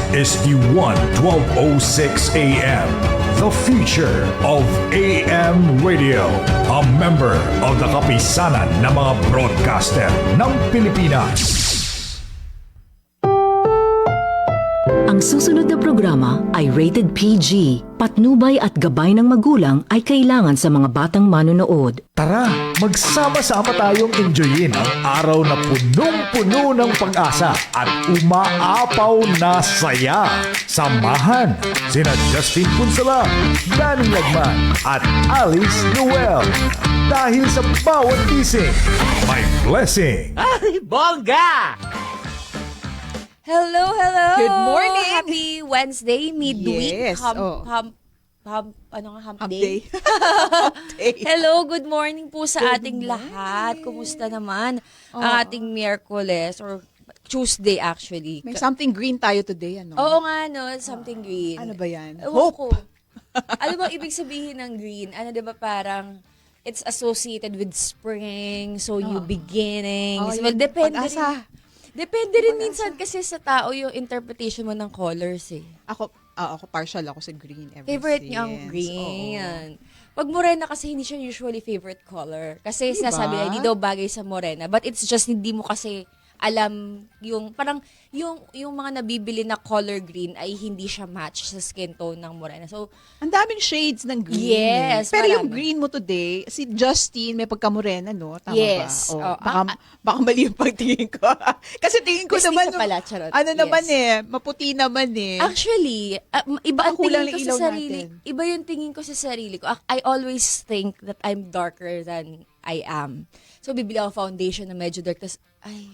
SG1 1206 AM, the future of AM radio. A member of the kapisanan ng mga broadcaster ng Pilipinas. Ang susunod na programa ay rated PG. Patnubay at gabay ng magulang ay kailangan sa mga batang manonood. Tara, magsama-sama tayong enjoyin ang araw na punong-puno ng pag-asa at umaapaw na saya. Samahan sina Justin Punsala, Danny Lagman at Alice Noel. Dahil sa bawat gising, may blessing. Ay, bongga! Hello, hello! Good morning! Happy Wednesday, midweek. Yes, Hump Hump day? day. Hump day. Hello, good morning po sa Good ating lahat. Kumusta naman Oh. ang ating Miyerkules or Tuesday actually? May something green tayo today, ano? Oo nga, no? Something green. Ano ba yan? Ewan ko. Ano ba ibig sabihin ng green? Ano diba parang it's associated with spring, so new beginnings. Oh, Well, yun. depende Pag-asa. rin. Depende rin minsan kasi sa tao yung interpretation mo ng colors eh. Ako partial ako sa green ever Favorite since. niya ang green. Oo. Pag morena kasi hindi siya usually favorite color. Kasi Diba? sinasabi na hindi daw bagay sa morena. But it's just hindi mo kasi alam yung parang yung mga nabibili na color green ay hindi siya match sa skin tone ng morena. So, Ang daming shades ng green. Yes, Pero yung marami. green mo today, si Justin may pagkamorena, no? Tama Yes. ba? Oh, Baka mali yung pagtingin ko. Kasi tingin ko Mestiza naman, pala, charot. ano Yes. naman maputi naman eh. actually, iba ang Baka kulang tingin ko lang sa ilaw sarili. natin. Iba yung tingin ko sa sarili ko. I always think that I'm darker than I am. So, bibili ako foundation na medyo dark. Tapos,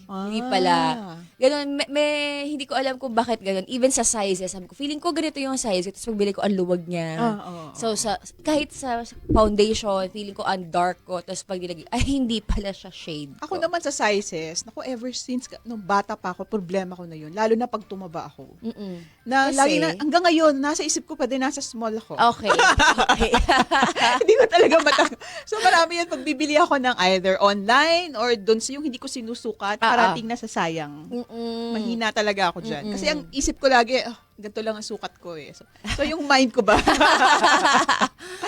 hindi pala. Ganon, hindi ko alam kung bakit ganon. Even sa sizes, sabi ko, feeling ko ganito yung size. Tapos pagbili ko, ang luwag niya. So, kahit sa foundation, feeling ko ang dark ko. Tapos pag nilagay, hindi pala siya shade Ako ko. naman sa sizes, naku, ever since nung bata pa ako, problema ko na yun. Lalo na pag tumaba ako. Mm-mm. Na Kasi- lagi na, hanggang ngayon, nasa isip ko pa din, nasa small ako. Okay. Okay. Hindi ko talaga So marami yan, pagbibili ako ng either online or doon sa yung hindi ko sinusukat, parating na sa sayang. Mm-mm. Mahina talaga ako dyan. Kasi ang isip ko lagi, ganito lang ang sukat ko eh. So yung mind ko ba?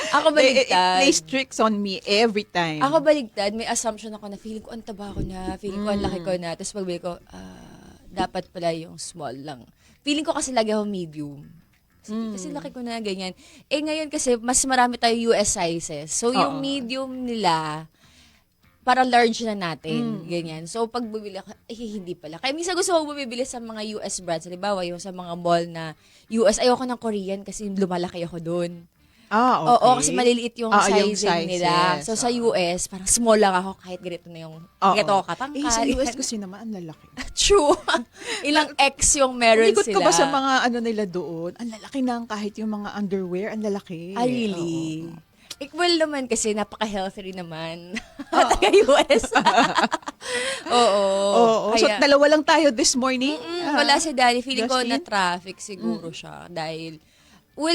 Ako it baligtad. plays tricks on me every time. Ako baligtad, may assumption ako na feeling ko ang taba ko na, feeling ko ang laki ko na. Tapos pagbili ko, dapat pala yung small lang. Feeling ko kasi lagi ako medium. Kasi laki ko na ganyan. Eh ngayon kasi mas marami tayo US sizes. So yung medium nila, para large na natin. Ganyan. So pag bumili ako, hindi pala. Kaya minsan gusto ko bumibili sa mga US brands. Halimbawa, yung sa mga mall na US, ayoko ng Korean kasi lumalaki ako doon. Okay. Oo, kasi maliliit yung Yung sizing nila. So, sa US, parang small lang ako kahit ganito na yung, ganito ako katangkad. Sa US kasi naman, ang lalaki. True. Ilang X yung meron Ikot sila. ko ba sa mga ano nila doon? Ang lalaki ng kahit yung mga underwear, ang lalaki. Really? Well naman kasi napaka-healthy rin naman. Taga-US. Oo. So, dalawa lang tayo this morning. Wala si Daddy. Feeling ko Justin? na traffic siguro siya. Dahil,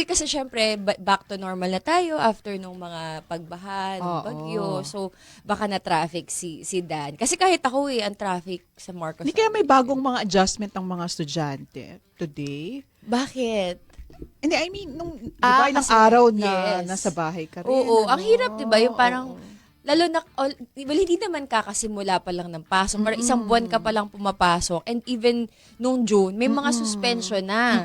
kasi syempre, back to normal na tayo after nung mga pagbahan, bagyo. So, baka na traffic si Dan. Kasi kahit ako ang traffic sa Marcos. Hindi kaya may bagong mga adjustment ng mga estudyante today? Bakit? Hindi, I mean, nung diba, ilang kasi- araw na yes. nasa bahay ka rin. Oo, ano? ang hirap 'di ba? Yung parang lalo na hindi naman kakasimula pa lang ng pasok. Parang isang buwan ka pa lang pumapasok and even nung June may mga suspension na.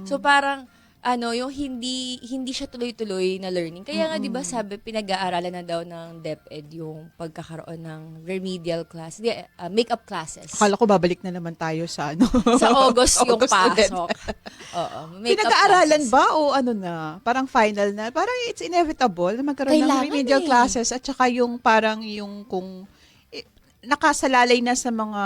So parang yung hindi siya tuloy-tuloy na learning. Kaya nga 'di ba sabi pinag-aaralan na daw ng DepEd yung pagkakaroon ng remedial class, makeup classes. Akala ko babalik na naman tayo sa ano. Sa August yung August ulit. pasok. Oo, makeup Pinag-aaralan classes. ba o ano na? Parang final na? Parang it's inevitable na magkaroon Kailangan ng remedial eh. classes at saka yung parang yung kung nakasalalay na sa mga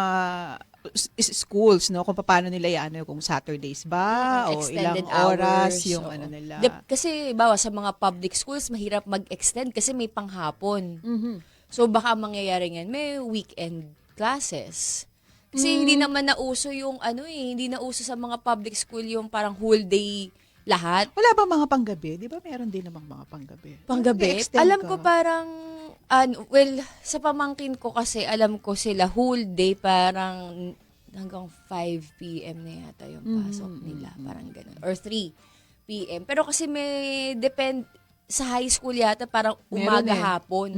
schools, no? Kung paano nila yan, kung Saturdays ba o Extended ilang oras hours, yung oo. ano nila. Kasi sa mga public schools mahirap mag-extend kasi may panghapon. Mhm. So baka ang mangyayari ngayon may weekend classes. Kasi hindi naman nauso yung hindi nauso sa mga public school yung parang whole day lahat. Wala ba mga panggabi? Di ba meron din namang mga panggabi? Panggabi. May-extend Alam ka. ko parang sa pamangkin ko kasi alam ko sila whole day parang hanggang 5 p.m. na yata yung pasok nila. Parang ganun. Or 3 p.m. Pero kasi may sa high school yata parang Meron umaga eh. hapon.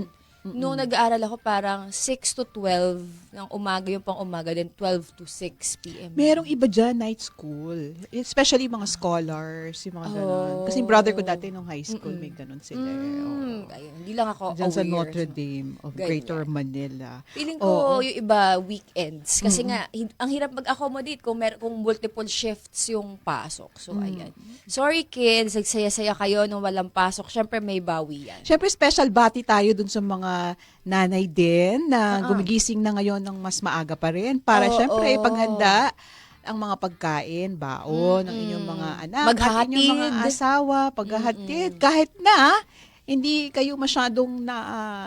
Nung nag-aaral ako parang 6 to 12 ng umaga yung pang umaga, then 12 to 6 p.m. Merong iba dyan, night school. Especially mga scholars, yung mga ganun. Oh. Kasi yung brother ko dati nung high school, may ganun sila. Oo. Ayun, hindi lang ako Diyan sa aware. Notre Dame of Ganyan. Greater Manila. Feeling ko Oo. yung iba weekends kasi nga ang hirap mag-accommodate kung multiple shifts yung pasok. So ayan. Sorry kids, nagsaya-saya kayo nung walang pasok. Syempre may bawi yan. Siyempre, special bati tayo dun sa mga nanay din na gumigising na ngayon ng mas maaga pa rin para Oo. siyempre paghanda ang mga pagkain, baon ng inyong mga anak, at Maghahatid. inyong mga asawa, paghahatid. Kahit na hindi kayo masyadong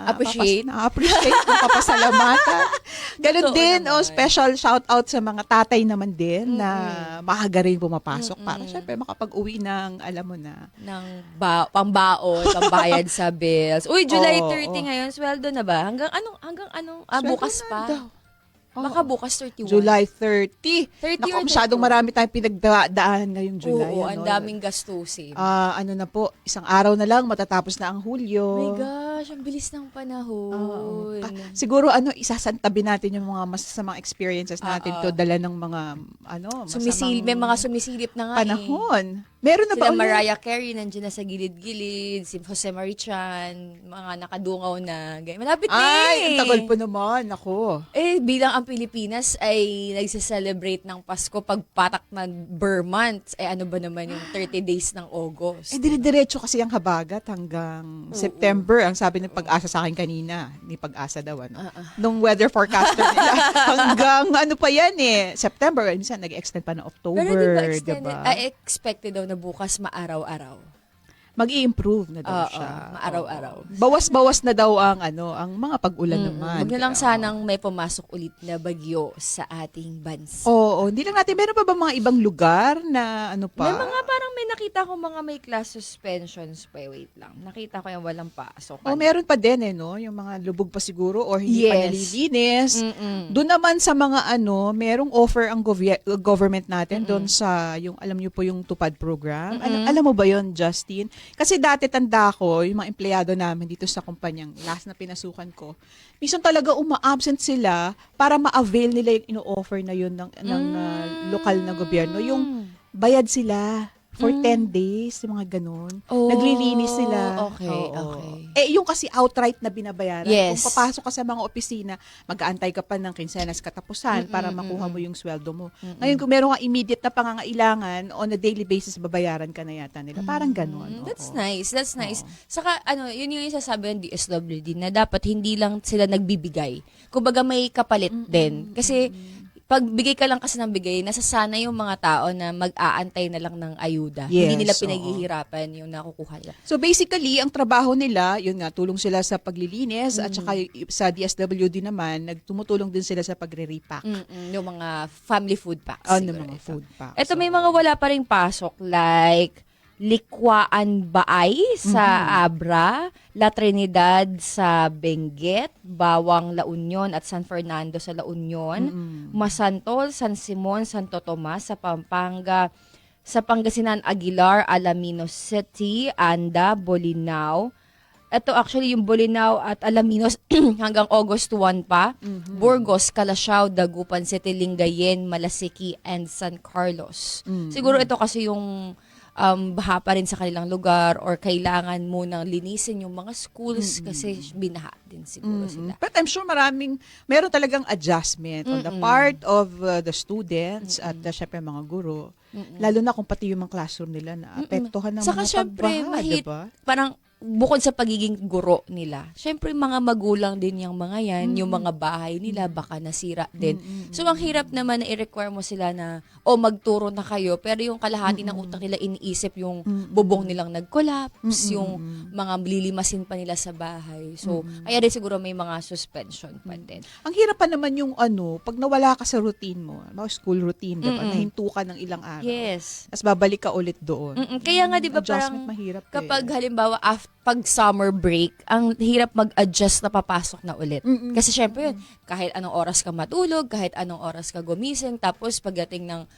Appreciate. na-appreciate ng papasalamatan. Ganun Totoo din, naman. special shout out sa mga tatay naman din na maaga rin pumapasok para syempre makapag-uwi ng, alam mo na, Ng pambaon, pambayad sa bills. Uy, July Oo, 30 ngayon, sweldo na ba? Hanggang anong, bukas Sweldo na pa? daw. Baka bukas 31. July 30. 30 Naku, or masyadong 32? marami tayong pinagdaan ngayong July. Oo, ang daming gastusin. Ano na po, isang araw na lang, matatapos na ang Oh Hulyo. my gosh, ang bilis ng panahon. Siguro, isasantabi natin yung mga masasamang experiences natin to dala ng mga, May mga sumisilip na nga panahon. Meron na ba Sila ulit? Mariah Carey, nandiyan na sa gilid-gilid. Si Jose Marichan, mga nakadungaw na. Ganyan. Malapit na Ay, ang eh. tagal pa naman. Ako. Bilang ang Pilipinas ay nagse-celebrate ng Pasko pagpatak ng Burr month. Ano ba naman yung 30 days ng August? Dire-diretso kasi ang habagat hanggang September. Ang sabi ng Pag-asa sa akin kanina, ni Pag-asa daw, nung weather forecaster nila. Hanggang ano pa yan eh, September. Minsan nag-extend pa ng October. Pero di ba extended, diba? expected daw na bukas maaraw-araw? Mag-i-improve na daw Oo, siya. maaraw-araw. Oo. Bawas-bawas na daw ang ang mga pag-ulan naman. Huwag na lang Kaya, sanang may pumasok ulit na bagyo sa ating bansa. Oo, hindi lang natin. Meron pa ba mga ibang lugar na ano pa? May mga parang may nakita ko mga may class suspensions pa. Wait lang. Nakita ko yung walang pasok. Meron pa din no? Yung mga lubog pa siguro or hindi pa Yes. nalilinis. Doon naman sa mga merong offer ang government natin doon sa yung alam niyo po yung Tupad program. Alam mo ba yon, Justin? Kasi dati tanda ko, yung mga empleyado namin dito sa kumpanyang last na pinasukan ko, minsan talaga uma-absent sila para ma-avail nila yung ino-offer na yun ng lokal na gobyerno. Yung bayad sila for 10 days, yung mga ganun. Oh, Naglilinis sila. okay, Oo. okay. Yung kasi outright na binabayaran. Yes. Kung papasok ka sa mga opisina, mag-aantay ka pa ng kinsenas katapusan para makuha mo yung sweldo mo. Ngayon, kung meron kang immediate na pangangailangan, on a daily basis, babayaran ka na yata nila. Parang ganun. That's Oo. nice. That's nice. Saka, yun yung sasabi ng DSWD na dapat hindi lang sila nagbibigay. Kumbaga may kapalit din. Kasi, pag bigay ka lang kasi ng bigay, nasasana yung mga tao na mag-aantay na lang ng ayuda. Yes, Hindi nila oo. pinaghihirapan yung nakukuha nila. So basically, ang trabaho nila, yun nga, tulong sila sa paglilinis at saka sa DSWD naman, tumutulong din sila sa pagre-repack. Yung mga family food packs. Ng siguro mga ito. food packs. Ito may mga wala pa ring pasok like Likwaan Baay sa Abra, La Trinidad sa Benguet, Bawang La Union at San Fernando sa La Union, Masantol, San Simon, Santo Tomas sa Pampanga, sa Pangasinan Aguilar, Alaminos City, Anda, Bolinao. Ito actually yung Bolinao at Alaminos hanggang August 1 pa. Burgos, Calasiao, Dagupan City, Lingayen, Malasiki, and San Carlos. Siguro ito kasi yung baha pa rin sa kanilang lugar or kailangan munang linisin yung mga schools kasi binaha din siguro sila. But I'm sure meron talagang adjustment on the part of the students at syempre mga guro. Lalo na kung pati yung mga classroom nila na apektuhan ng Saka mga syempre, pagbaha, diba? parang bukod sa pagiging guro nila, syempre mga magulang din yung mga yan, yung mga bahay nila baka nasira din. So ang hirap naman na i-require mo sila na magturo na kayo, pero yung kalahati ng utak nila iniisip yung bubong nilang nag-collapse, yung mga lilimasin pa nila sa bahay. So kaya rin siguro may mga suspension pa din. Ang hirap pa naman yung pag nawala ka sa routine mo, mga school routine, diba? Nahinto ka ng ilang araw. Yes. Tapos babalik ka ulit doon. Kaya nga 'di ba Adjustment parang mahirap kapag halimbawa after pag summer break, ang hirap mag-adjust na papasok na ulit. Kasi syempre yun, kahit anong oras ka matulog, kahit anong oras ka gumising, tapos pagdating ng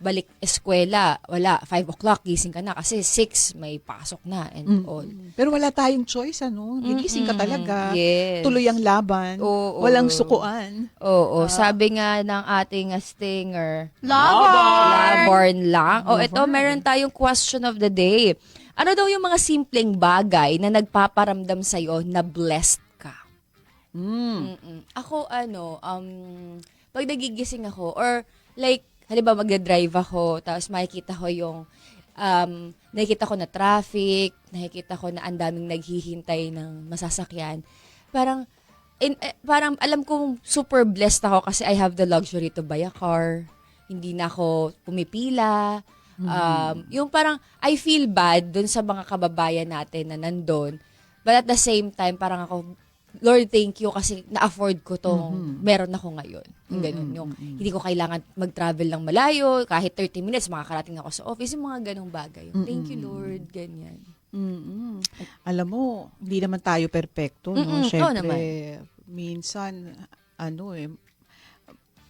balik eskwela, wala, 5 o'clock, gising ka na kasi 6 may pasok na and all. Pero wala tayong choice, ano? Gigising ka talaga. Yes. Tuloy ang laban. Oo. Walang sukuan. Oo, sabi nga ng ating stinger, Laban! Laborn lang. Ito, meron tayong question of the day. Ano daw yung mga simpleng bagay na nagpaparamdam sa'yo na blessed ka? Ako, pag nagigising ako, or like, halimbawa magdadrive ako, tapos makikita ko yung, nakikita ko na traffic, nakikita ko na ang daming naghihintay ng masasakyan. Parang alam kong super blessed ako kasi I have the luxury to buy a car. Hindi na ako pumipila. Yung parang, I feel bad dun sa mga kababayan natin na nandun. But at the same time, parang ako, Lord, thank you kasi na-afford ko tong meron ako ngayon. Yung ganun. Yung hindi ko kailangan mag-travel ng malayo. Kahit 30 minutes, makakarating ako sa office. Yung mga ganung bagay. Thank you, Lord. Ganyan. Alam mo, hindi naman tayo perpekto, no? Oo Syempre, naman. minsan,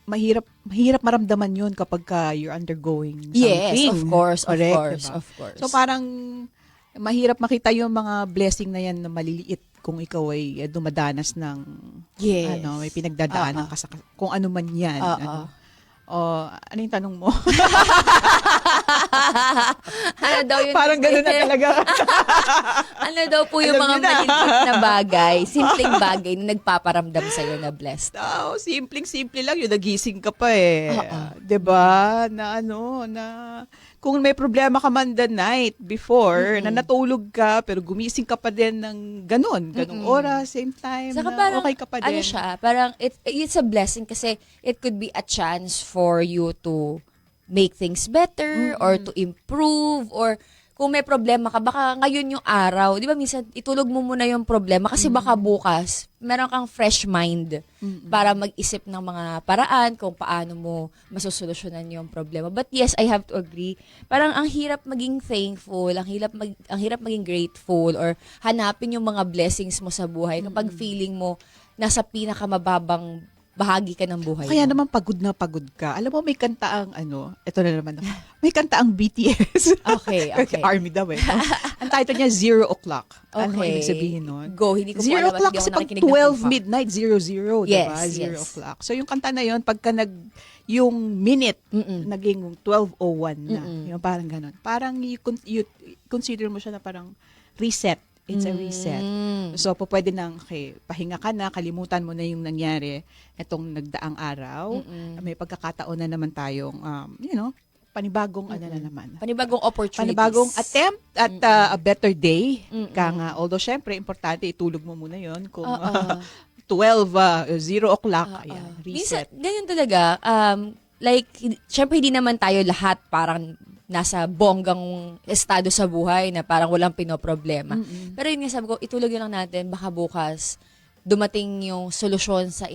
mahirap maramdaman yun kapag you're undergoing something. Yes, of course, Correct, diba? of course. So parang mahirap makita yung mga blessing na yan na maliliit kung ikaw ay dumadanas ng Yes. may pinagdadaanan ka sa kung ano man yan. Ano yung tanong mo? Ano daw yung Parang gano'n na talaga. ano daw po yung Alam mga niyo na. maliliit na bagay, simpleng bagay na nagpaparamdam sa'yo na blessed? Simpleng-simple lang yun. Nagising ka pa eh. 'Di ba? Na kung may problema ka man the night before, na natulog ka, pero gumising ka pa din ng ganong oras, same time, Saka na parang, okay ka pa din. ano siya, parang it's a blessing kasi it could be a chance for you to make things better or to improve or kung may problema ka, baka ngayon yung araw, di ba minsan itulog mo muna yung problema kasi baka bukas meron kang fresh mind para mag-isip ng mga paraan kung paano mo masusolusyonan yung problema. But yes, I have to agree. Parang ang hirap maging thankful, ang hirap maging grateful or hanapin yung mga blessings mo sa buhay kapag feeling mo nasa pinakamababang bahagi ka ng buhay Kaya mo. naman pagod na pagod ka. Alam mo, may kanta ang ito na naman. May kanta ang BTS. Okay. Army daw eh. No? Ang title niya, 0 o'clock. Ano Okay. ibig sabihin nun? Go, hindi ko po 0 alam at o'clock hindi kasi ako pag nakikinig ng 12 K-pop. midnight, 00, diba? Yes, 0 yes. o'clock. So yung kanta na yon pagka yung minute, naging 12:01 na. Yung parang ganun. Parang you consider mo siya na parang reset. It's a reset. So, pwede nang, pahinga ka na, kalimutan mo na yung nangyari itong nagdaang araw. May pagkakataon na naman tayong, panibagong ano na naman. Panibagong opportunities. Panibagong attempt at a better day. Although, syempre, importante, itulog mo muna yon kung 0 o'clock, ayan, Minsan, reset. ganyan talaga. Syempre hindi naman tayo lahat parang nasa bonggang estado sa buhay na parang walang pinoproblema. Pero yun nga sabi ko, itulog lang natin, baka bukas dumating yung solusyon sa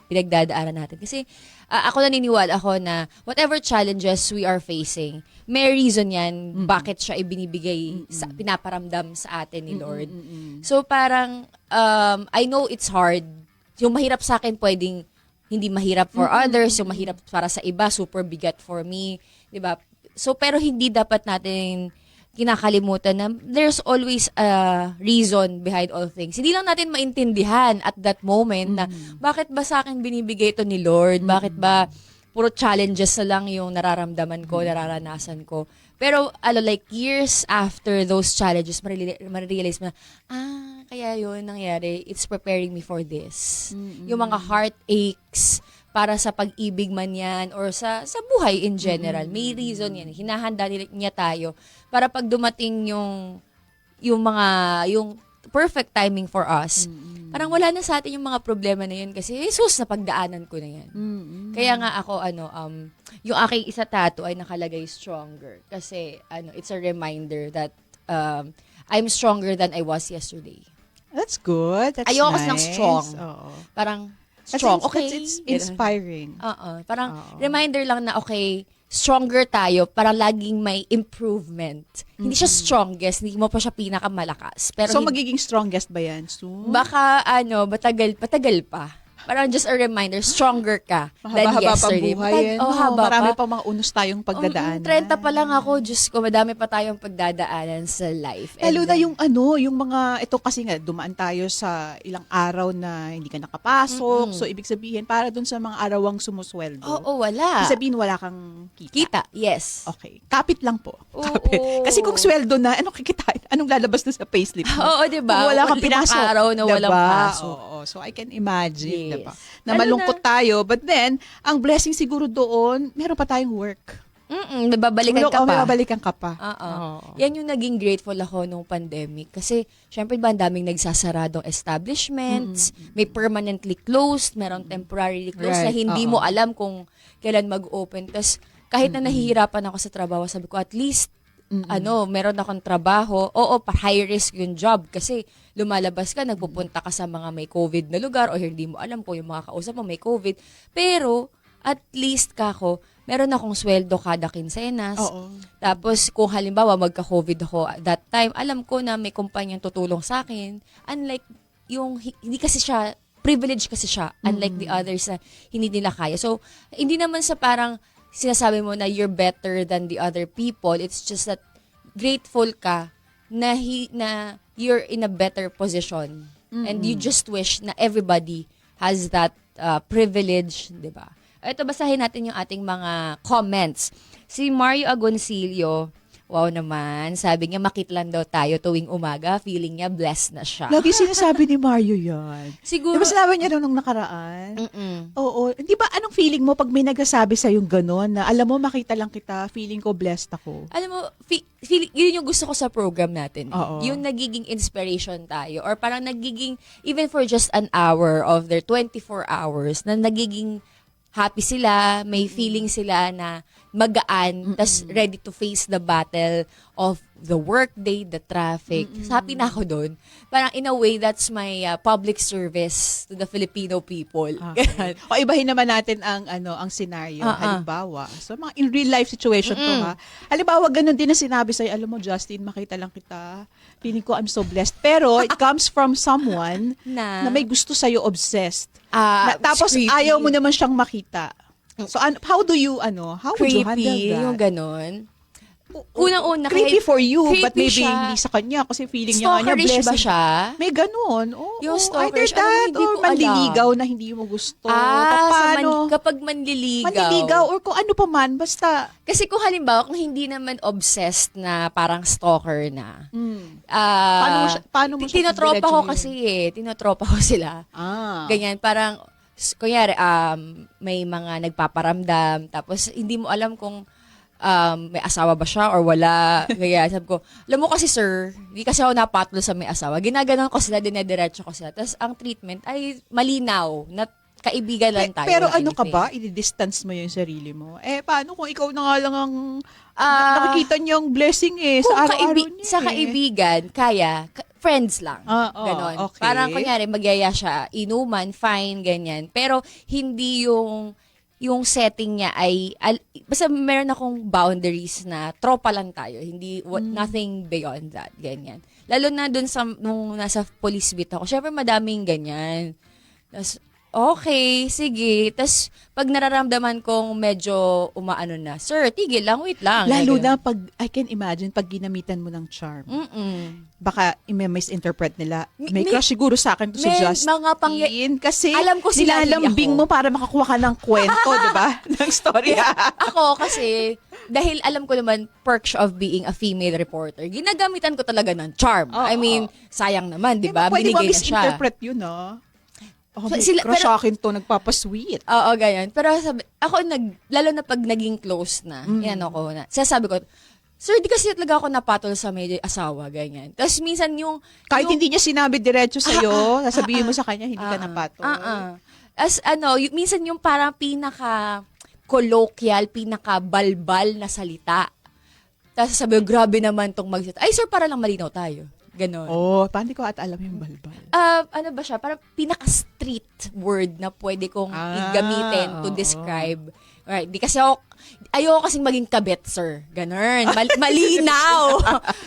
pinagdadaanan natin. Kasi ako naniniwala ako na whatever challenges we are facing, may reason yan bakit siya ibinibigay, pinaparamdam sa atin ni Lord. So parang, I know it's hard. Yung mahirap sa akin pwedeng hindi mahirap for others, yung mahirap para sa iba, super bigat for me, 'di ba? So pero hindi dapat natin kinakalimutan na there's always a reason behind all things. Hindi lang natin maintindihan at that moment na bakit ba sa akin binibigay ito ni Lord? Bakit ba puro challenges na lang yung nararamdaman ko, nararanasan ko. Pero like years after those challenges, marirealize mo na, kaya yun nangyari, it's preparing me for this. Yung mga heartaches, para sa pag-ibig man yan, or sa buhay in general, may reason yan. Hinahanda niya tayo para pag dumating yung perfect timing for us, parang wala na sa atin yung mga problema na yun kasi, Jesus, napagdaanan ko na yan. Kaya nga ako, yung aking isa tattoo ay nakalagay stronger. Kasi, it's a reminder that I'm stronger than I was yesterday. That's good. That's Ayoko nice. kasi ng strong. Oo. Parang, strong. Kasi Okay. it's inspiring. Parang reminder lang na okay, stronger tayo para laging may improvement. Hindi siya strongest, hindi mo pa siya pinakamalakas. Pero So, magiging strongest ba yan soon? baka patagal pa. Parang just a reminder, stronger ka than Mahaba-haba pa yesterday. buhay. Haba Marami pa. pa mga unos tayong pagdadaanan. 30 pa lang ako, Diyos ko, madami pa tayong pagdadaanan sa life. Lalo na yung mga, ito kasi nga, dumaan tayo sa ilang araw na hindi ka nakapasok. So, ibig sabihin, para dun sa mga arawang sumusweldo. Oo, wala. Ibig sabihin, wala kang kita. Kita, yes. Okay. Kapit lang po. Oo. Kapit. Kasi kung sweldo na, anong kikitain? Anong lalabas na sa payslip mo? Oo, diba? Kung wala kang Limang pinasok. araw na walang diba? pasok. Oo. So, I can imagine, Yes. diba? Na Lalo malungkot tayo. But then, ang blessing siguro doon, meron pa tayong work. May babalikan ka May pa. babalikan ka pa. Oo. Oo. Yan yung naging grateful ako nung pandemic. Kasi, syempre ba, ang daming nagsasaradong establishments, may permanently closed, meron temporarily closed na Right. hindi Oo. mo alam kung kailan mag-open. Tapos, kahit na nahihirapan ako sa trabaho, sabi ko, at least, meron akong trabaho. Oo, high risk yung job kasi lumalabas ka, nagpupunta ka sa mga may COVID na lugar o hindi mo alam kung yung mga kausap mo may COVID. Pero, at least meron akong sweldo kada kinsenas. Oo. Tapos, kung halimbawa magka-COVID ako at that time, alam ko na may kumpanyang tutulong sa akin. Unlike hindi kasi siya, privilege kasi siya. Unlike the others na hindi nila kaya. So, hindi naman sa parang sinasabi mo na you're better than the other people. It's just that grateful ka na you're in a better position. And you just wish na everybody has that privilege, di ba? Ito, basahin natin yung ating mga comments. Si Mario Agoncillo, wow naman, sabi niya makitlan daw tayo tuwing umaga, feeling niya blessed na siya. Lagi sinasabi ni Mario yan. Siguro, Di ba sinabi niya nung nakaraan? Mm-mm. Oo. Di ba anong feeling mo pag may nagsasabi sa yung gano'n na alam mo makita lang kita, feeling ko blessed ako. Alam mo, yun yung gusto ko sa program natin. Oo. Yung nagiging inspiration tayo or parang nagiging, even for just an hour of their 24 hours, na nagiging happy sila, may feeling sila na magaan, tas ready to face the battle of the workday, the traffic. Happy na ako doon. Parang in a way, that's my public service to the Filipino people. Okay. O ibahin naman natin ang scenario. Halimbawa, so mga in real life situation to ha. Halimbawa, ganun din na sinabi sa'yo, alam mo Justin, makita lang kita. Feeling ko I'm so blessed. Pero it comes from someone na may gusto sa'yo, obsessed. Tapos creepy. ayaw mo naman siyang makita. So how would you handle Creepy, that? yung ganon. Unang-una, Creepy for you, but creepy maybe siya. hindi sa kanya kasi feeling niya nga Stalkerish blessing. ba siya? May ganun. Oh, Yung either stalkerish, alam mo, that hindi or ko alam. manliligaw na hindi mo gusto. Kapag manliligaw. Manliligaw or kung ano pa man, basta. Kasi kung halimbawa, kung hindi naman obsessed na parang stalker na, Paano mo siya tinotropa ko diretso kasi tinotropa ko sila. Ganyan, parang, kunyari, may mga nagpaparamdam, tapos hindi mo alam kung may asawa ba siya or wala. Kaya sabi ko, alam mo kasi sir, hindi kasi ako napatol sa may asawa. Ginaganon ko sila, dinediretso ko sila. Tapos ang treatment ay malinaw, na kaibigan lang tayo. Pero walang ano ka anything. ba? I-distance mo yung sarili mo. Paano kung ikaw na nga lang ang nakikita niyo yung blessing Kung sa araw-araw niya sa kaibigan, kaya, friends lang. Ganon. Okay. Parang kunyari, magyaya siya, inuman, fine, ganyan. Pero hindi yung setting niya ay, basta meron akong boundaries na tropa lang tayo. Hindi, nothing beyond that, ganyan. Lalo na dun nung nasa police beat ako, syempre madaming ganyan. Tapos, okay, sige. Tapos, pag nararamdaman kong medyo umaano na, sir, tigil lang, wait lang. Lalo Ganyan. na pag, I can imagine, pag ginamitan mo ng charm. Baka i-misinterpret nila. May crush siguro sa akin to si May Justin. mga Kasi alam ko sila, nilalambing hindi ako. mo para makakuha ka ng kwento, di ba? Ng storya. Ako kasi, dahil alam ko naman perks of being a female reporter, ginagamitan ko talaga ng charm. I mean, sayang naman, di ba? Pwede mo Binigay na siya. misinterpret yun, no? Oh, may Sila- crush pero- sa akin to, nagpapasweet. Oo, ganyan. Pero ako, lalo na pag naging close na, ko na, sasabi ko, sir, di kasi talaga ako napatol sa may asawa, ganyan. Tapos minsan Kahit hindi niya sinabi diretso sa'yo, sasabihin mo sa kanya, hindi ka napatol. As minsan yung parang pinaka-colloquial, pinaka-balbal na salita. Tapos sabi ko, grabe naman tong magsalita. Ay, sir, para lang malinaw tayo. Ganon. Oh, paano ko at alam yung balbal? Ano ba siya? Parang pinaka-street word na pwede kong gamitin to oo. describe. Right. Di kasi ayoko kasing maging kabet, sir. Ganon. Malinaw.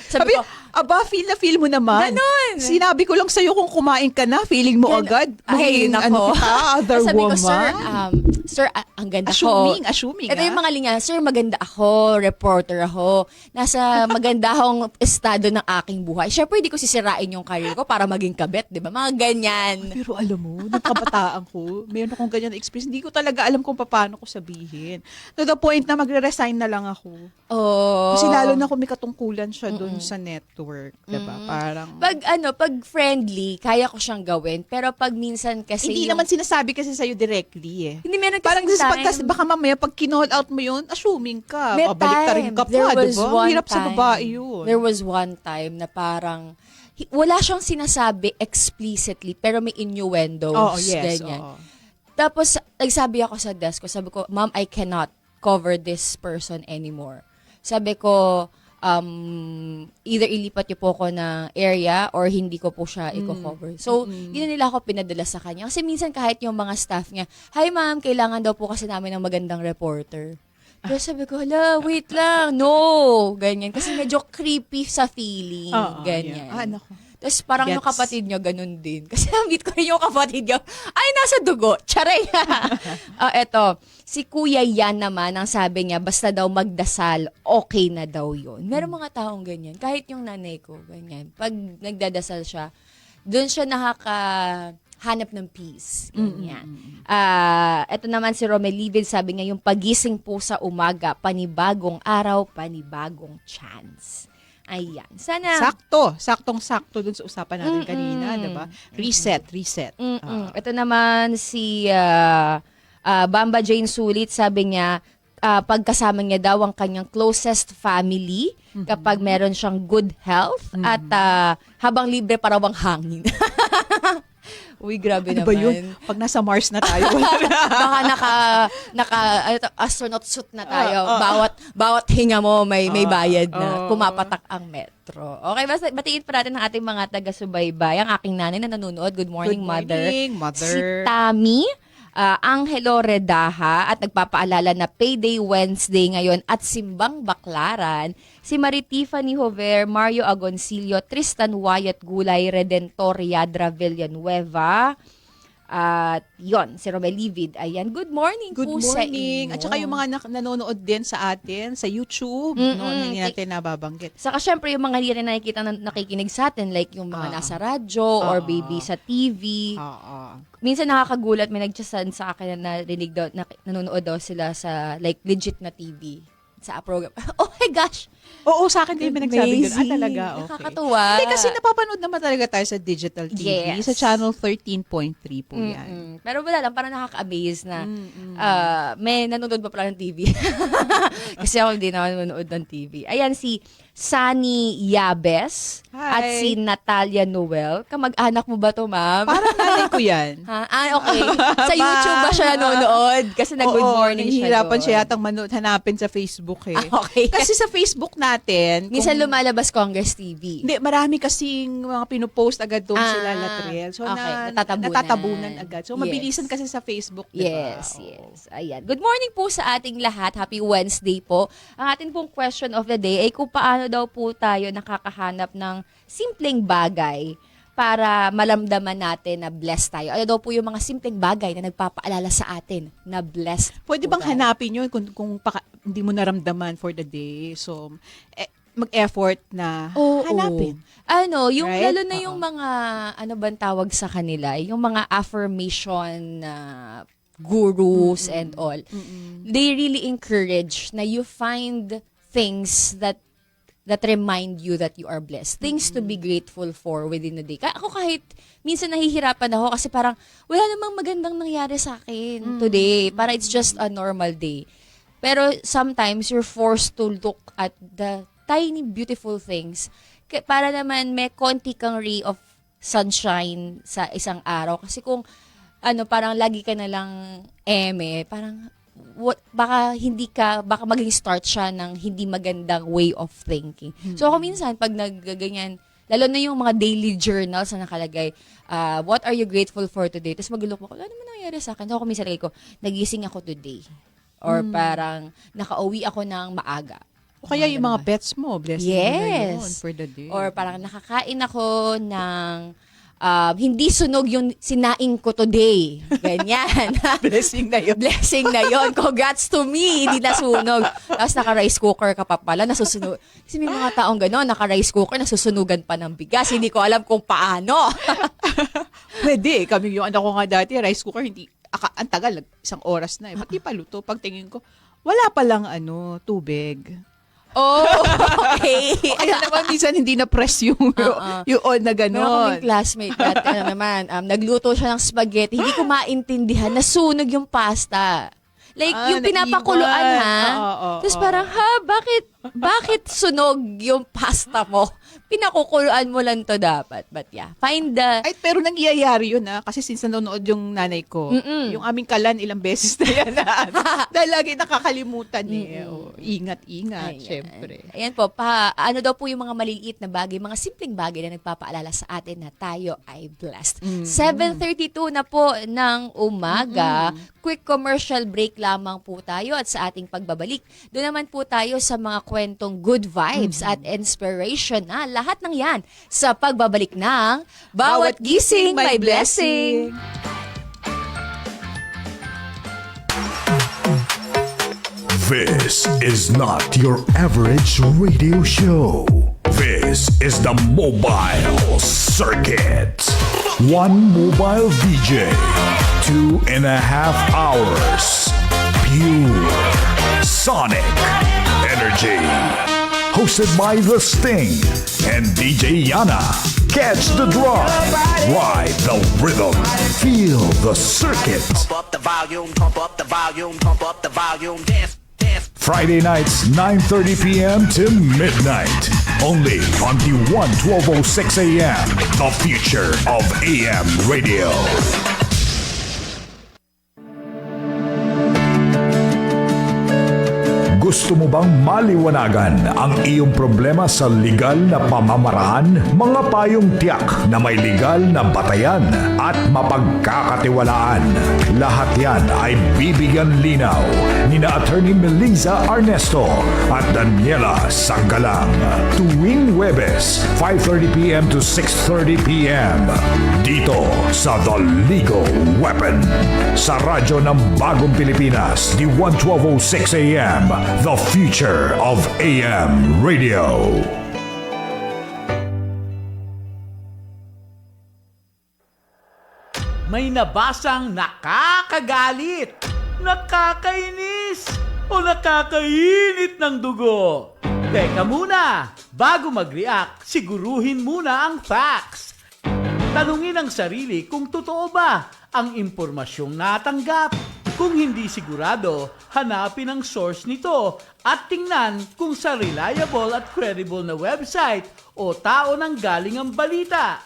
Sabi ko, aba, feel na feel mo naman. Ganon. Sinabi ko lang sa'yo kung kumain ka na, feeling mo agad. ay, Magiging nako. other Sabi ko, woman. sir, ang ganda Assuming, ko. Ito yung mga linya, sir, maganda ako, reporter ako, nasa maganda akong estado ng aking buhay. Siyempre, hindi ko sisirain yung career ko para maging kabet, di ba? Mga ganyan. Pero alam mo, nung kabataan ko, mayroon akong ganyan na experience. Hindi ko talaga alam kung paano ko sabihin. To the point na magre-resign na lang ako. Oh. Kasi lalo na kung may katungkulan siya dun sa network. Diba? Parang... Pag friendly, kaya ko siyang gawin. Pero pag minsan kasi hindi yung... naman sinasabi kasi sa'yo directly eh. Hindi meron Parang kasing kasi time. baka mamaya pag kinall out mo yun, assuming ka. May Babalik ka rin time. ka There pa, was diba? one Hirap sa time. babae yun. There was one time na parang wala siyang sinasabi explicitly pero may innuendos. Oo, yes. Ganyan. Oo. Tapos, nagsabi ako sa desk ko, sabi ko, Ma'am, I cannot cover this person anymore. Sabi ko, either ilipat niyo po ako na area or hindi ko po siya i-cover. So, hindi na nila ako pinadala sa kanya. Kasi minsan kahit yung mga staff niya, hi ma'am, kailangan daw po kasi namin ng magandang reporter. Pero sabi ko, hala, wait lang. No! Ganyan. Kasi medyo creepy sa feeling. Oo, Ganyan. yeah. Naku. Tapos parang yung Gets. kapatid niya, ganun din. Kasi na-meet ko rin yung kapatid niya, ay, nasa dugo. Charay! Eto, si Kuya Yan naman, ang sabi niya, basta daw magdasal, okay na daw yun. Meron mga taong ganyan. Kahit yung nanay ko, ganyan. Pag nagdadasal siya, doon siya nakakahanap ng peace. Ganyan. Eto naman si Romel Livid, sabi niya, yung pagising po sa umaga, panibagong araw, panibagong chance. Ayan. Sana... Saktong-sakto dun sa usapan natin kanina, diba? Reset. Ito naman si Bamba Jane Sulit, sabi niya, pagkasama niya daw ang kanyang closest family kapag meron siyang good health at habang libre para bang hangin. Uy, grabe Ano naman. ba yun? Pag nasa Mars na tayo. Baka astronaut suit na tayo. Bawat hinga mo may bayad na. Pumapatak ang metro. Okay, basta batiin pa natin ang ating mga taga-subaybay. Ang aking nanay na nanonood. Good morning, Good morning, mother. Si Tami, Angelo Redaha, at nagpapaalala na Payday Wednesday ngayon at Simbang Baklaran. Si Marie Tiffany Hover, Mario Agoncillo, Tristan Wyatt Gulay, Redentor Yadra Villanueva. At yon, si Romel Livid. Ayan, good morning Good po sa morning. inyo. At saka yung mga nanonood din sa atin sa YouTube. Hindi natin nababanggit. Saka syempre yung mga hindi rin nakikita na nakikinig sa atin, like yung mga nasa radyo or baby sa TV. Minsan nakakagulat, may nag-send sa akin na narinig daw, nanonood daw sila sa like legit na TV sa program. Oh my gosh! Oo, sa akin din may nagsabi doon. Amazing. Talaga, okay. Nakakatuwa. Hindi, kasi napapanood naman talaga tayo sa digital TV. Yes. Sa channel 13.3 po yan. Pero wala lang, parang nakaka-amaze na may nanonood ba pala ng TV? Kasi ako hindi naman nanonood ng TV. Ayan, si Sunny Yabes at Hi. si Natalia Noel. Kamag-anak mo ba to, ma'am? Parang nanay ko yan. Ha? Okay. Sa YouTube ba siya nanonood? Kasi nag-good morning siya nahihirapan doon. siya yatang hanapin sa Facebook eh. Okay. Kasi sa Facebook natin, Minsan kung- lumalabas Congress TV. Hindi, marami kasing mga pinupost agad doon Ah, sila Latrell. So, okay, natatabunan. natatabunan agad. So, Yes. mabilisan kasi sa Facebook, diba? Yes, yes. Ayan. Good morning po sa ating lahat. Happy Wednesday po. Ang ating pong question of the day ay kung paano daw po tayo nakakahanap ng simpleng bagay para malamdaman natin na blessed tayo. Ano daw po yung mga simpleng bagay na nagpapaalala sa atin na blessed Pwede po bang tayo? hanapin yun kung hindi mo naramdaman for the day? So, mag-effort na Oo. hanapin. Ano, yung Right? lalo na yung mga, ano bang tawag sa kanila, yung mga affirmation na gurus and all. They really encourage na you find things that remind you that you are blessed. Things to be grateful for within the day. Ako kahit minsan nahihirapan ako kasi parang wala namang magandang nangyari sa akin today. Para it's just a normal day. Pero sometimes you're forced to look at the tiny beautiful things para naman may konti kang ray of sunshine sa isang araw. Kasi kung parang lagi ka na lang parang baka maging start siya ng hindi magandang way of thinking. So ako minsan pag nagganyan, Lalo na yung mga daily journals na nakalagay, what are you grateful for today? Tapos mag-look ako, ano naman nangyari sa akin? Ako minsan lagay ko, nagising ako today. Or parang nakauwi ako ng maaga. O kaya yung mga pets mo, blessing mo na yun Yes. for the day. Or parang nakakain ako ng hindi sunog yung sinaing ko today. Ganyan. blessing na yun. Blessing na yon. Congrats to me. Hindi nasunog. Tapos naka-rice cooker ka pa pala. Nasusunog. Kasi may mga taong gano'n, naka-rice cooker, nasusunugan pa ng bigas. Hindi ko alam kung paano. Pwede. Kami yung anak ko nga dati, rice cooker, hindi, ang tagal, 1 oras na eh. Ba't di pa luto? Pagtingin ko, wala palang tubig. Oh, okay. Kaya naman minsan hindi na-press yung on na Meron gano'n. kaming classmate dati naman, nagluto siya ng spaghetti. Hindi ko maintindihan, nasunog yung pasta. Like, yung pinapakuluan, naiwan. ha? Tapos parang, bakit sunog yung pasta mo? Pinakukuluan mo lang to dapat. But yeah, find the... Ay, pero nangyayari yun kasi since nanonood yung nanay ko, yung aming kalan ilang beses na yan dahil lagi nakakalimutan ingat-ingat, Ayan. syempre. Ayan po, ano daw po yung mga maliliit na bagay, mga simpleng bagay na nagpapaalala sa atin na tayo ay blessed. 7:32 na po ng umaga. Quick commercial break lamang po tayo at sa ating pagbabalik, doon naman po tayo sa mga kwentong good vibes at inspiration na lahat ng yan sa pagbabalik ng Bawat Gising May Blessing. This is not your average radio show. This is the Mobile Circuit. One mobile DJ, 2.5 hours. Pure sonic energy. Hosted by The Sting and DJ Yana. Catch the drum, ride the rhythm, feel the circuit. Pump up the volume, pump up the volume, pump up the volume, dance, dance. Friday nights, 9:30 p.m. to midnight. Only on the 1206 AM, the future of AM radio. Gusto mo bang maliwanagan ang iyong problema sa legal na pamamaraan? Mga payong tiyak na may legal na batayan at mapagkakatiwalaan. Lahat yan ay bibigyan linaw ni na Attorney Meliza Arnesto at Daniela Sanggalang. Tuwing Huwebes, 5:30 p.m. to 6:30 p.m. Dito sa The Legal Weapon. Sa radyo ng Bagong Pilipinas, di 1206 AM. The future of AM radio. May nabasang nakakagalit, nakakainis, o nakakainit ng dugo. Teka muna, bago mag-react, siguruhin muna ang facts. Tanungin ang sarili kung totoo ba ang impormasyong natanggap. Kung hindi sigurado, hanapin ang source nito at tingnan kung sa reliable at credible na website o tao nang galing ang balita.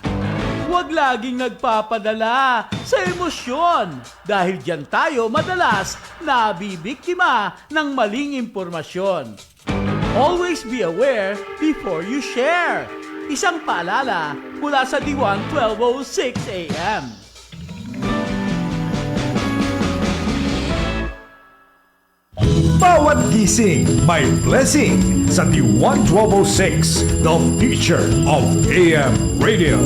Huwag laging nagpapadala sa emosyon dahil diyan tayo madalas nabibiktima ng maling impormasyon. Always be aware before you share. Isang paalala mula sa D1 1206 AM. Bawat gising may blessing sa D1 1206, the future of AM radio.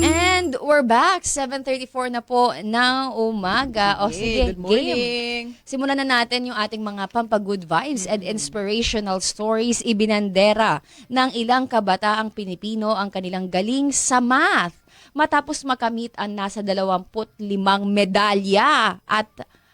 And we're back. 7:34 na po ng umaga. O sige, good morning. game. Simulan na natin yung ating mga pampagood vibes and inspirational stories. Ibinandera ng ilang kabataang Pilipino ang kanilang galing sa math matapos makamit ang nasa 25 medalya at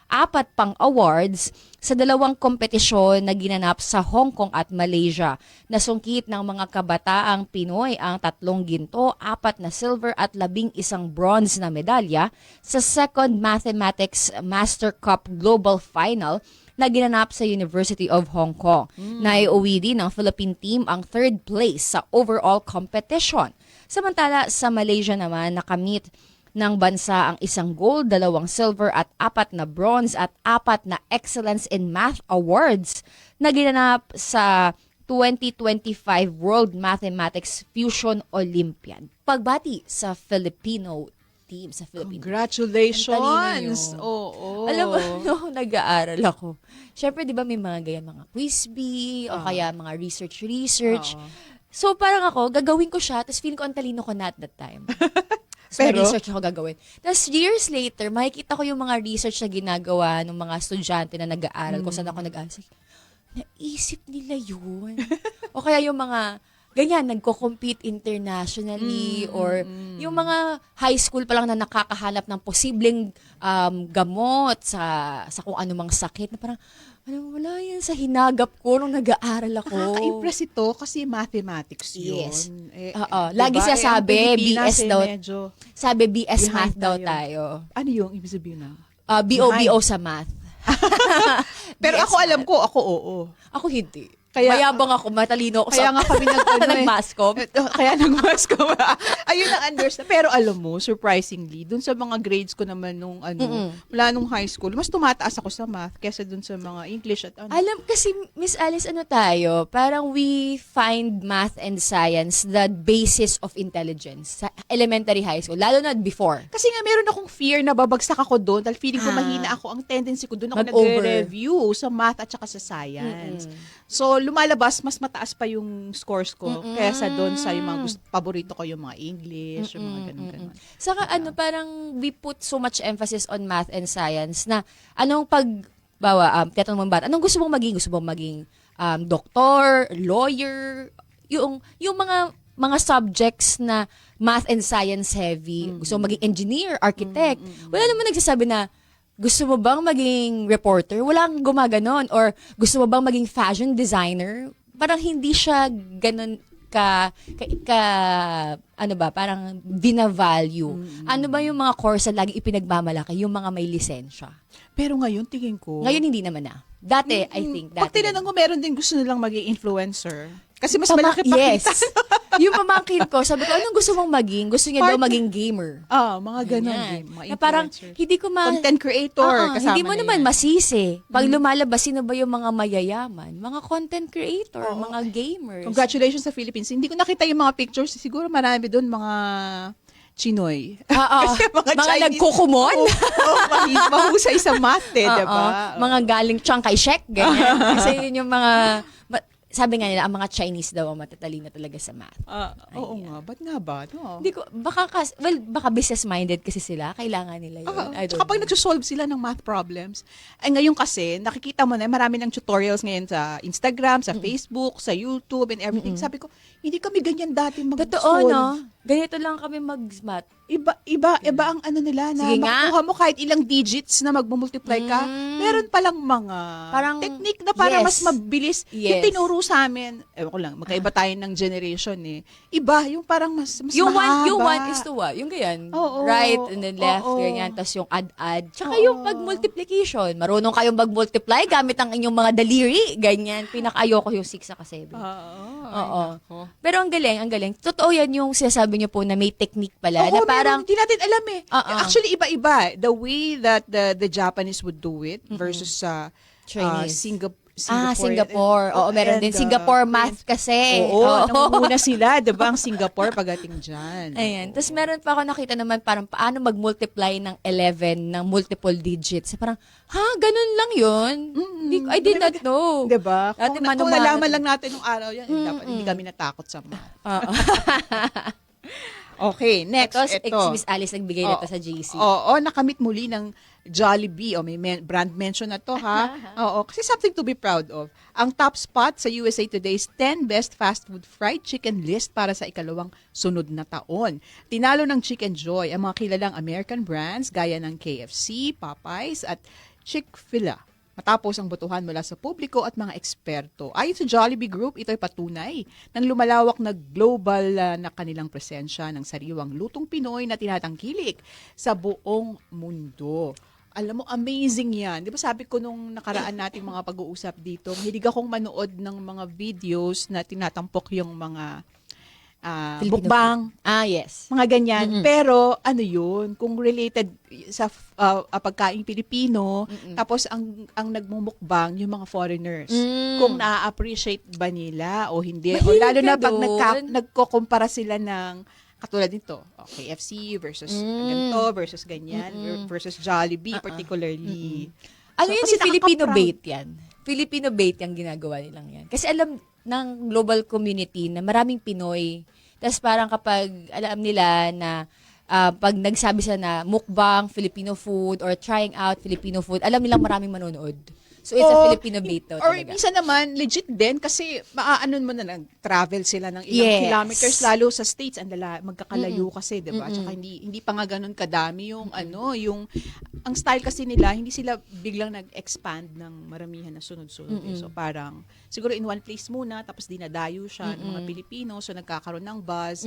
4 pang awards sa 2 kompetisyon na ginanap sa Hong Kong at Malaysia. Nasungkit ng mga kabataang Pinoy ang 3 ginto, 4 na silver at 11 bronze na medalya sa second Mathematics Master Cup Global Final na ginanap sa University of Hong Kong. Naiuwi din ng Philippine team ang 3rd place sa overall competition. Samantala sa Malaysia naman nakamit ng bansa ang 1 gold, 2 silver at 4 na bronze at 4 na Excellence in Math Awards na ginanap sa 2025 World Mathematics Fusion Olympiad. Pagbati sa Filipino team, sa Philippines. Congratulations! Ang talino nyo. Oo. Alam mo, nung nag-aaral ako, syempre, di ba may mga ganyan, mga quiz bee, o kaya mga research. Oo. So, parang ako, gagawin ko siya, tapos feeling ko ang talino ko na at that time. So, may Pero? research ako gagawin. Tapos, years later, makikita ko yung mga research na ginagawa ng mga estudyante na nag-aaral, kung saan ako nag-aaral. Naisip nila yun. O kaya yung mga ganyan, nagko-compete internationally or yung mga high school pa lang na nakakahanap ng posibleng gamot sa kung anumang sakit na parang, wala yan sa hinagap ko nung nag-aaral ako. Nakaka-impress ito kasi mathematics yun. Yes. Diba? Oo. Lagi siya sabi, ang Pilipinas BS daw. medyo Sabi, BS behind math daw tayo. Ano yung ibig sabihin na? BOBO sa math. Pero BS ako alam ko, ako oo. Ako hindi. Kaya- Mayabang ako, matalino ako Kaya nga kami nag-mascom. Kaya nag-mascom. Ayun ang understand. Pero alam mo, surprisingly, dun sa mga grades ko naman nung mula nung high school, mas tumataas ako sa math kesa dun sa mga English at ano. Alam, kasi Miss Alice, ano tayo, parang we find math and science the basis of intelligence sa elementary high school, lalo na before. Kasi nga meron akong fear na babagsak ako doon dahil feeling ko mahina ako. Ang tendency ko doon ako Mag-over. nagre-review sa math at saka sa science. So, lumalabas, mas mataas pa yung scores ko kaysa doon sa yung mga paborito ko, yung mga English, yung mga ganun-ganun. Saka parang we put so much emphasis on math and science na anong tiyatanong mong bata, anong gusto mong maging? Gusto mong maging doktor, lawyer, yung mga subjects na math and science heavy. Gusto mong maging engineer, architect. Wala naman nagsasabi na gusto mo bang maging reporter? Walang gumaganon. Or gusto mo bang maging fashion designer? Parang hindi siya ganun parang binavalue. Ano ba yung mga course na lagi ipinagmamalaki? Yung mga may lisensya. Pero ngayon, tingin ko, Ngayon, hindi naman na. Dati, I think. pag tinanong ko, meron din gusto nilang maging influencer. Kasi mas malaki pa Yes. kita. Yung pamangkin ko, sabi ko, anong gusto mong maging? Gusto niya daw Part- maging gamer. Mga ganun Ganyan. din. Mga Na parang, influencers. hindi ko Content creator, kasama hindi mo na naman yan. masisi. Pag lumalabas, sino ba yung mga mayayaman? Mga content creator, mga gamers. Congratulations sa Philippines. Hindi ko nakita yung mga pictures. Siguro marami doon mga Chinoy. Oo. Kasi mga Chinese- nagkukumon. Mahusay sa math eh, Oo. diba? Mga galing Chiang Kai-shek, ganyan. Kasi yun yung mga, sabi nga nila, ang mga Chinese daw ang matatalino talaga sa math. Oo nga. Ba't nga ba? No? Hindi ko, baka business-minded kasi sila. Kailangan nila yun. I don't Tsaka pag know. nagsosolve sila ng math problems, ay ngayon kasi, nakikita mo na marami ng tutorials ngayon sa Instagram, sa Facebook, sa YouTube, and everything. Sabi ko, hindi kami ganyan dati mag-solve. Totoo, no? Ganito lang kami mag-math. Iba ang ano nila na Sige nga. makukuha mo kahit ilang digits na magmumultiply ka. Meron palang mga Parang- technique na para yes. mas mabilis. Yung Yes. tinuro sa amin, ewan ko lang, magkaiba tayo ng generation eh. Iba, yung parang mas Yung mahaba. 1 is to 1. Yung ganyan. Oo. Right and then left, Oo. ganyan. Tapos yung add-add. Tsaka yung pag-multiplication. Marunong kayong mag-multiply gamit ang inyong mga daliri. Ganyan. Pinaka-ayoko yung 6 sa 7. Oo. Pero ang galing. Totoo yan yung sinasabi niyo po na may technique pala. Oo, na parang, meron. Hindi natin alam eh. Oo. Actually, iba-iba. The way that the Japanese would do it versus sa Chinese. And, Singapore. Oo, meron din. Singapore math kasi. Oo, nangunguna sila, di ba, ang Singapore pagating dyan. Ayan. Tapos meron pa ako nakita naman parang paano mag-multiply ng 11 ng multiple digits. Parang, ganun lang yun? I did not know. Di ba? Dati Kung mano-mano. nalaman lang natin nung araw yan, dapat hindi kami natakot sa math. Oo. Okay, next. Tapos, Ito. Miss Alice nagbigay nito sa GC. Oo, nakamit muli ng Jollibee. May brand mention na to, ha? Oo, kasi something to be proud of. Ang top spot sa USA Today's 10 Best Fast Food Fried Chicken list para sa ikalawang sunod na taon. Tinalo ng Chicken Joy ang mga kilalang American brands gaya ng KFC, Popeyes at Chick-fil-A. Matapos ang botohan mula sa publiko at mga eksperto. Ayon sa Jollibee Group, ito ay patunay ng lumalawak na global na kanilang presensya ng sariwang lutong Pinoy na tinatangkilik sa buong mundo. Alam mo, amazing yan. Di ba sabi ko nung nakaraan nating mga pag-uusap dito, hilig akong manood ng mga videos na tinatampok yung mga Filipino bukbang, yes. mga ganyan. Pero ano yun, kung related sa pagkain Pilipino, tapos ang nagmumukbang yung mga foreigners. Kung na-appreciate ba nila o hindi. O Mahilig lalo ka na pag dun. nagkukumpara sila ng katulad nito, KFC versus ganito versus ganyan versus Jollibee particularly. Ano So, yun, kasi yung Filipino nakaka-proud. bait yan. Filipino bait yung ginagawa nilang yan. Kasi alam ng global community na maraming Pinoy. Tapos parang kapag alam nila na pag nagsabi sila na mukbang, Filipino food, or trying out Filipino food, alam nilang maraming manonood. So it's a O, Filipino bait daw Or talaga. minsan naman, legit din kasi maaanon mo na nag-travel sila ng ilang Yes. kilometers lalo sa States, magkakalayo kasi, 'di ba? Tsaka hindi pa nga ganun kadami yung ang style kasi nila, hindi sila biglang nag-expand ng maramihan na sunod-sunod. So parang siguro in one place muna tapos dinadayo siya ng mga Pilipino, so nagkakaroon ng buzz.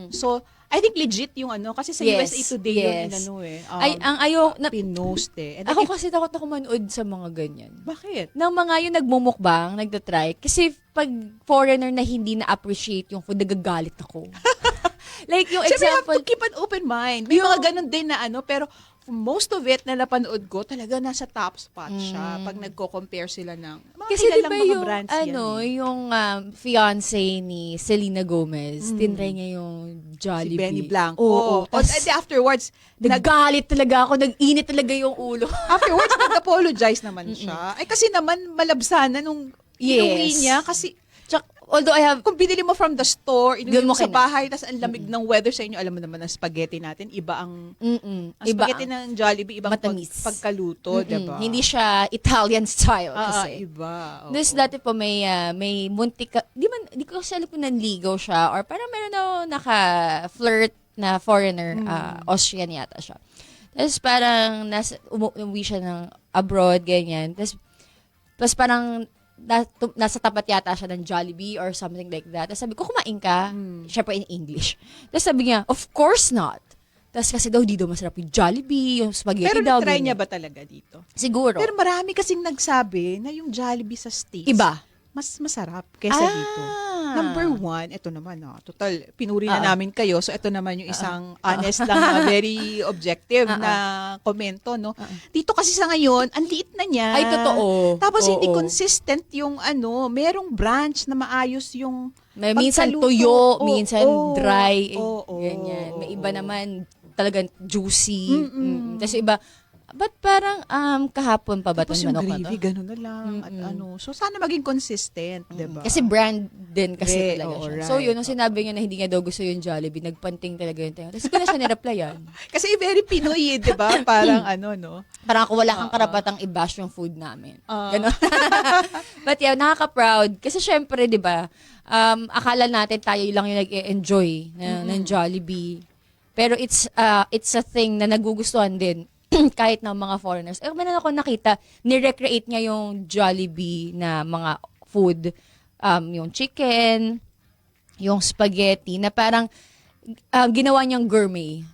So I think legit yung kasi sa Yes, USA Today yes. yung pinost eh. And Ako kasi takot ako manood sa mga ganyan. bakit? Ng mga yung nagmumukbang, nagtatry. Kasi pag foreigner na hindi na-appreciate yung food, nagagalit ako. Like yung Siyempre, you have example, to keep an open mind. May mga ganun din na pero most of it na napanood ko, talaga nasa top spot siya pag nagko-compare sila ng mga kasi di kilalang ba mga yung, brands yan eh. yung fiancé ni Selena Gomez, tinry niya yung Si Jollibee. Benny Blanco. Oo. And afterwards, Naggalit talaga ako, nag-init talaga yung ulo. afterwards nag-apologize naman siya. Ay kasi naman malabsana nung inuwi Yes. niya kasi Tsaka, although I have, kung binili mo from the store, inuwi Doon mo mo sa kina- bahay, tas ang lamig ng weather sa inyo, alam mo naman ang spaghetti natin, iba ang iba spaghetti ng Jollibee, ibang matamis. pagkaluto, diba? Hindi siya Italian style kasi. Iba. Tapos dati po may muntik ka, di ko kasi alam kung nanligaw siya or parang meron daw naka-flirt na foreigner, Austrian yata siya. Tapos parang umuwi siya ng abroad, ganyan. Tapos parang nasa tapat yata siya ng Jollibee or something like that. Tapos sabi ko, kumain ka? Syempre in English. Tapos sabi niya, of course not. Tapos kasi daw, di daw masarap yung Jollibee, yung spaghetti Pero daw. na-try ganyan. niya ba talaga dito? Siguro. Pero marami kasing nagsabi na yung Jollibee sa States, Iba. mas masarap kesa dito. Number one, ito naman total, pinuri na namin kayo, so ito naman yung isang honest lang na very objective na komento, no? Dito kasi sa ngayon, ang liit na niya. Ay, totoo. Tapos hindi Oo. consistent yung merong branch na maayos yung Minsan pagkaluto. tuyo, minsan dry, Oo. ganyan. May iba naman talagang juicy. Tapos iba, ba't parang kahapon pa ba Tapos itong yung manok na gravy, to? gano'n na lang. At so sana maging consistent, diba? Kasi brand din kasi talaga siya. right. So yun, nung sinabi niya na hindi niya daw gusto yung Jollibee, nagpanting talaga yung tayo. Tapos ko na siya nireplyan. Kasi very Pinoy, di ba? Parang no? Parang ako wala kang karapatang i-bash yung food namin. Ganon. But yeah, nakaka-proud. Kasi syempre, di ba, akala natin tayo lang yung nag-enjoy ng Jollibee. Pero it's a thing na nagugustuhan din kahit ng mga foreigners. Meron ako nakita, ni-recreate niya yung Jollibee na mga food, yung chicken, yung spaghetti, na parang ginawa niyang gourmet.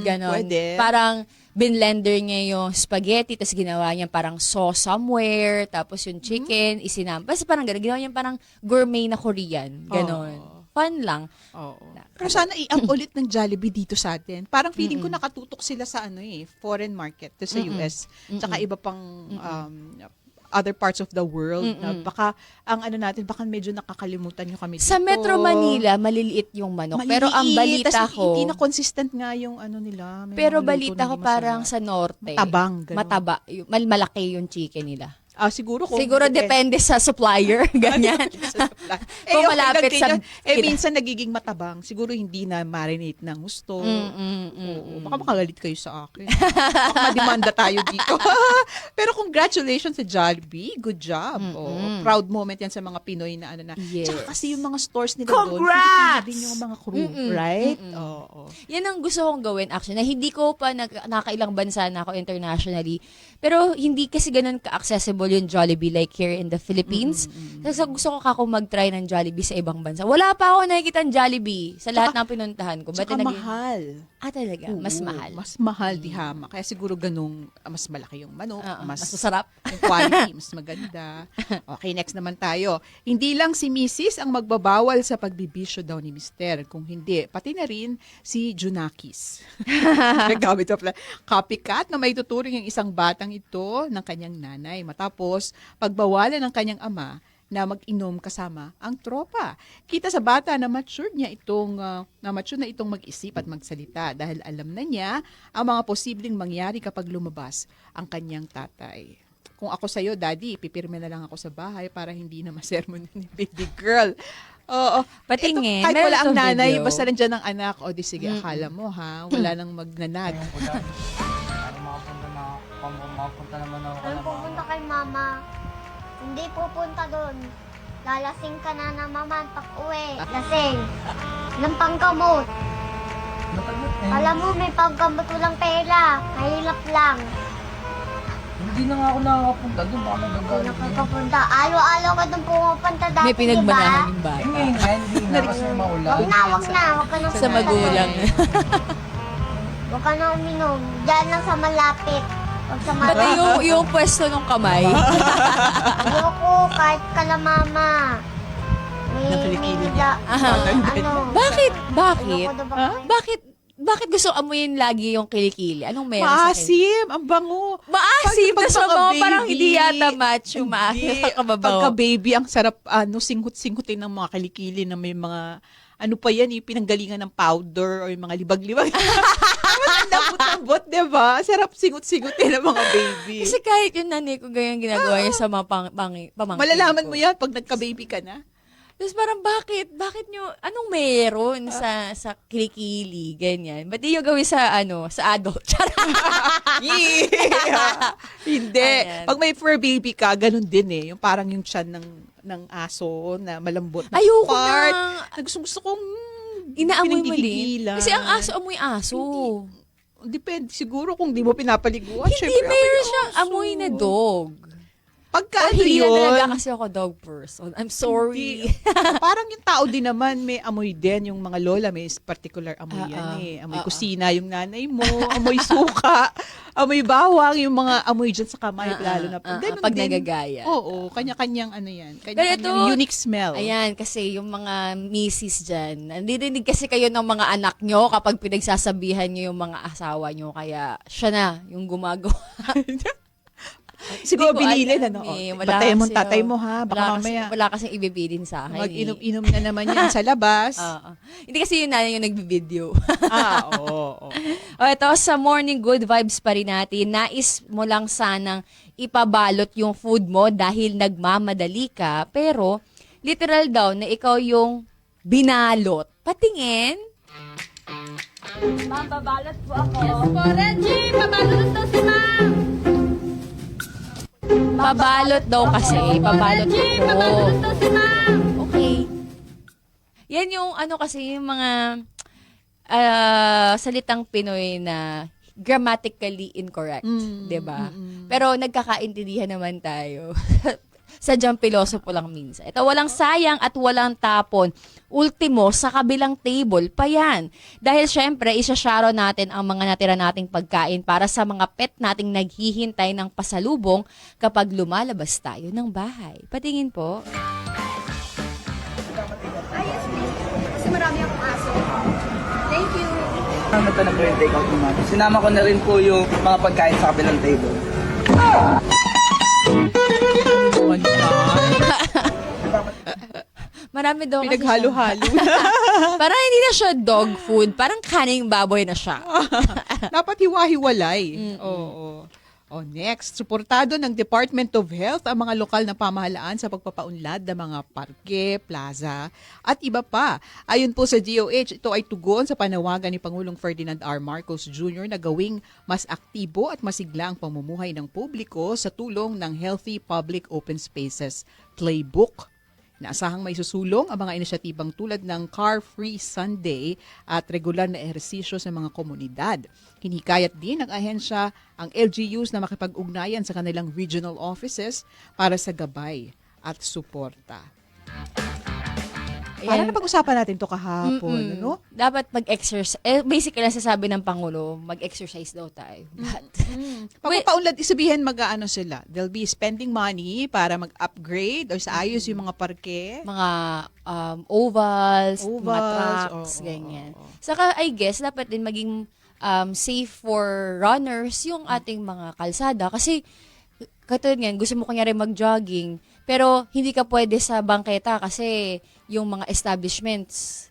Ganon. pwede. Parang binlender niya yung spaghetti, tapos ginawa niya parang sauce somewhere, tapos yung chicken, basta parang gano'n. Ginawa niya parang gourmet na Korean. Ganon. Fun lang. Pero sana i-up ulit ng Jollibee dito sa atin. Parang feeling ko nakatutok sila sa foreign market, to sa US. Tsaka iba pang other parts of the world. Na baka, ang natin, baka medyo nakakalimutan nyo kami dito. Sa Metro Manila, maliliit yung manok. Pero ang balita tas ko, hindi na consistent nga yung nila. May pero mga luto balita na ko hindi parang masarap. sa norte. Matabang, ganun. Mataba. Malaki yung chicken nila. Siguro Depende sa supplier. Ganyan. Kung malapit sa... minsan nagiging matabang. Siguro hindi na marinate ng gusto. Oo, baka makagalit kayo sa akin. Baka mademanda tayo dito. Pero congratulations sa Jollibee. Good job. Proud moment yan sa mga Pinoy na Yes. Tsaka kasi yung mga stores nila doon. Congrats! Filipino din yung mga crew. Right? Oo. Yan ang gusto kong gawin actually. Na hindi ko pa nakailang bansa na ako internationally. Pero hindi kasi ganun ka-accessible successful yung Jollibee like here in the Philippines. Kasi gusto ko kako mag-try ng Jollibee sa ibang bansa. Wala pa ako nakikita ng Jollibee sa lahat ng pinuntahan ko. Tsaka mahal. Talaga, mas Oo, mahal. Mas mahal di hama. Kaya siguro ganung mas malaki yung manok, Mas masarap. yung quality, mas maganda. Okay, next naman tayo. Hindi lang si Mrs. ang magbabawal sa pagbibisyo daw ni Mr. Kung hindi, pati na rin si Junakis. Nagamit pala. Copycat na may tuturing yung isang batang ito ng kanyang nanay. Matapos, pagbawalan ng kanyang ama na mag-inom kasama ang tropa. Kita sa bata na mature na itong mag-isip at magsalita dahil alam na niya ang mga posibleng mangyari kapag lumabas ang kanyang tatay. Kung ako sa'yo, Daddy, pipirme na lang ako sa bahay para hindi na masermon ni baby girl. Oo. Patingin. Kahit Meron wala ang itong nanay, video. basta nandiyan ang anak. O di sige, akala mo ha, wala nang magnanag. Mapunta naman ako Ano pupunta kay mama? Hindi pupunta doon. Lalasing ka na na mama pag uwi. Lasing. Ng panggamot. Alam mo, may panggamot walang pera. Kahilap lang. Hindi na nga ako nakakapunta doon, baka Hindi magagalit. nakakapunta. Alo-alo ka doon pumunta dati, May pinagbanahan yung Eh, bata. ngayon nga, hindi na kasi maulan. Huwag na, huwag na. Huwag ka nang Sa magulang. Huwag ka nang uminom. Diyan lang sa malapit. Huwag sa Pati malapit. yung pwesto ng kamay. Ayoko, kahit ka lang mama. May nila. Ano? Bakit? Bakit? Ayoko daw ba? Bakit gusto amuyin lagi yung kilikili? Anong meron sa kilikili? Maasim, ang bango. Maasim, Pag tas sa mga pagka-baby, parang hindi yata match yung maasim hindi. sa kababaw. Pagka-baby, ang sarap, singkut-singkutin ng mga kilikili na may mga, ano pa yan, pinanggalingan ng powder o yung mga libag-libag. Ang lambot-lambot, diba? Sarap singut-singutin ng mga baby. Kasi kahit yung nanay ko ganyan ginagawa niya sa mga pamangkin Malalaman ko. mo yan pag nagka-baby ka na. Tapos parang bakit nyo, anong meron sa kilikili, ganyan? Ba't di nyo gawin sa adult? Charot! Yeah. Hindi. Ayan. Pag may fur baby ka, ganun din eh. Yung parang yung tiyan ng aso na malambot na Ayoko part. na. Gusto kong Inaamoy mo din. pinanggigigilan. Kasi ang aso, amoy aso. Depende siguro kung di mo pinapaliguan. Hindi, Syempre, meron amoy siyang aso. amoy na dog. Pagka Oh, ano hindi na yun, talaga kasi ako dog person. I'm sorry. parang yung tao din naman may amoy din. Yung mga lola may particular amoy yan eh. Amoy kusina yung nanay mo, amoy suka, amoy bawang, yung mga amoy dyan sa kamay. Lalo na ganun pag din. nagagaya. Oo, kanya-kanyang ano yan. Pero Kanya-kanyang ito, unique smell. Ayan, kasi yung mga misis dyan, nandinig kasi kayo ng mga anak nyo kapag pinagsasabihan nyo yung mga asawa nyo. Kaya siya na yung gumagawa. Siguro Hindi ko binilin, alam ano? eh. Batayan mo kasi, tatay mo, ha? Baka mamaya Wala kasing ibibilin sa akin. mag-inom-inom na naman yan sa labas. Oo. Hindi kasi yung nanay yung nagbibideo. Oo. O ito, sa morning good vibes pa rin natin, nais mo lang sanang ipabalot yung food mo dahil nagmamadali ka, pero literal daw na ikaw yung binalot. Patingin. Ma'am, babalot po ako. Yes po, Reggie! Babalot daw si ma'am! Pabalot daw kasi. Pabalot Reggie! ko. Babalot daw si ma'am! Okay. Yan yung kasi yung mga salitang Pinoy na grammatically incorrect, 'di ba? Pero nagkakaintindihan naman tayo. Sadyang pilosopo lang minsan. Ito, walang sayang at walang tapon. Ultimo, sa kabilang table pa yan. Dahil syempre, isa-sharo natin ang mga natira nating pagkain para sa mga pet nating naghihintay ng pasalubong kapag lumalabas tayo ng bahay. Patingin po. Kasi marami akong aso. Thank you. Ito na po yung take out naman. Sinama ko na rin po yung mga pagkain sa kabilang table. Marami daw kasi Pinaghalo-halo. parang hindi na siya dog food. Parang kaning baboy na siya. Dapat hiwa-hiwalay. Oo. O next, suportado ng Department of Health ang mga lokal na pamahalaan sa pagpapaunlad ng mga parke, plaza, at iba pa. Ayon po sa DOH, ito ay tugon sa panawagan ni Pangulong Ferdinand R. Marcos Jr. na gawing mas aktibo at masigla ang pamumuhay ng publiko sa tulong ng Healthy Public Open Spaces Playbook. Inaasahang may susulong ang mga inisyatibang tulad ng Car Free Sunday at regular na ehersisyo sa mga komunidad. Hinikayat din ng ahensya ang LGUs na makipag-ugnayan sa kanilang regional offices para sa gabay at suporta. Parang napag-usapan natin to kahapon, ano? Dapat mag-exercise. Basically, nasasabi ng Pangulo, mag-exercise daw tayo. But, Pagpapaunlad, isabihin mag-ano sila. They'll be spending money para mag-upgrade or sa ayos yung mga parke. mga ovals, mga Ovals, tracks, oo, ganyan. oo. Saka, I guess, dapat din maging safe for runners yung ating mga kalsada. Kasi, katulad nga, gusto mo kunyari mag-jogging, pero hindi ka pwede sa bangketa kasi yung mga establishments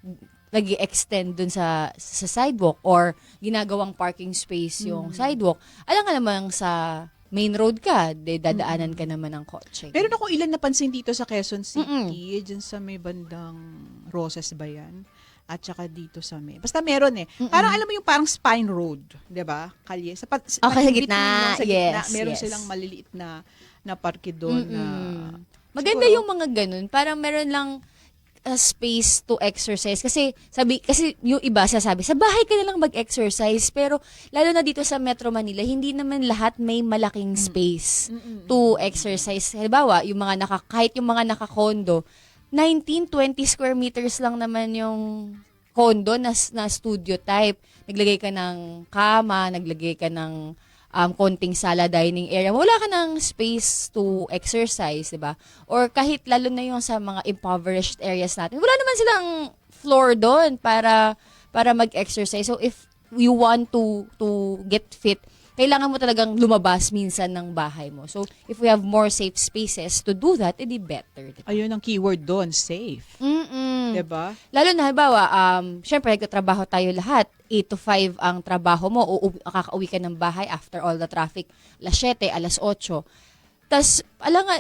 nag-extend dun sa sidewalk or ginagawang parking space yung sidewalk. Alam nga namang sa main road ka, dadaanan ka naman ng kotse. Meron ako ilan napansin dito sa Quezon City, dyan sa may bandang Roses ba yan? At saka dito sa may. Basta meron eh. Parang alam mo yung parang spine road, 'di ba? Kalye. Sa sa in-between gitna. lang, sa gitna, Yes, meron yes. silang maliliit na parke doon na Maganda siguro, yung mga ganun. Parang meron lang space to exercise. Kasi yung iba sasabi, sa bahay ka na lang mag-exercise. Pero lalo na dito sa Metro Manila, hindi naman lahat may malaking space to exercise. Halimbawa, kahit yung mga naka-condo, 19-20 square meters lang naman yung condo na studio type. Naglagay ka ng kama, naglagay ka ng konting sala dining area. Wala ka ng space to exercise, di ba? Or kahit lalo na yung sa mga impoverished areas natin, wala naman silang floor doon para mag-exercise. So if you want to get fit, kailangan mo talagang lumabas minsan ng bahay mo. So, if we have more safe spaces to do that, edi better. Diba? ayun ang keyword doon, safe. 'Di ba? Lalo na, halimbawa, syempre, nagtatrabaho tayo lahat. 8 to 5 ang trabaho mo. Kakauwi ka ng bahay after all the traffic. Alas 7, alas 8. Tapos,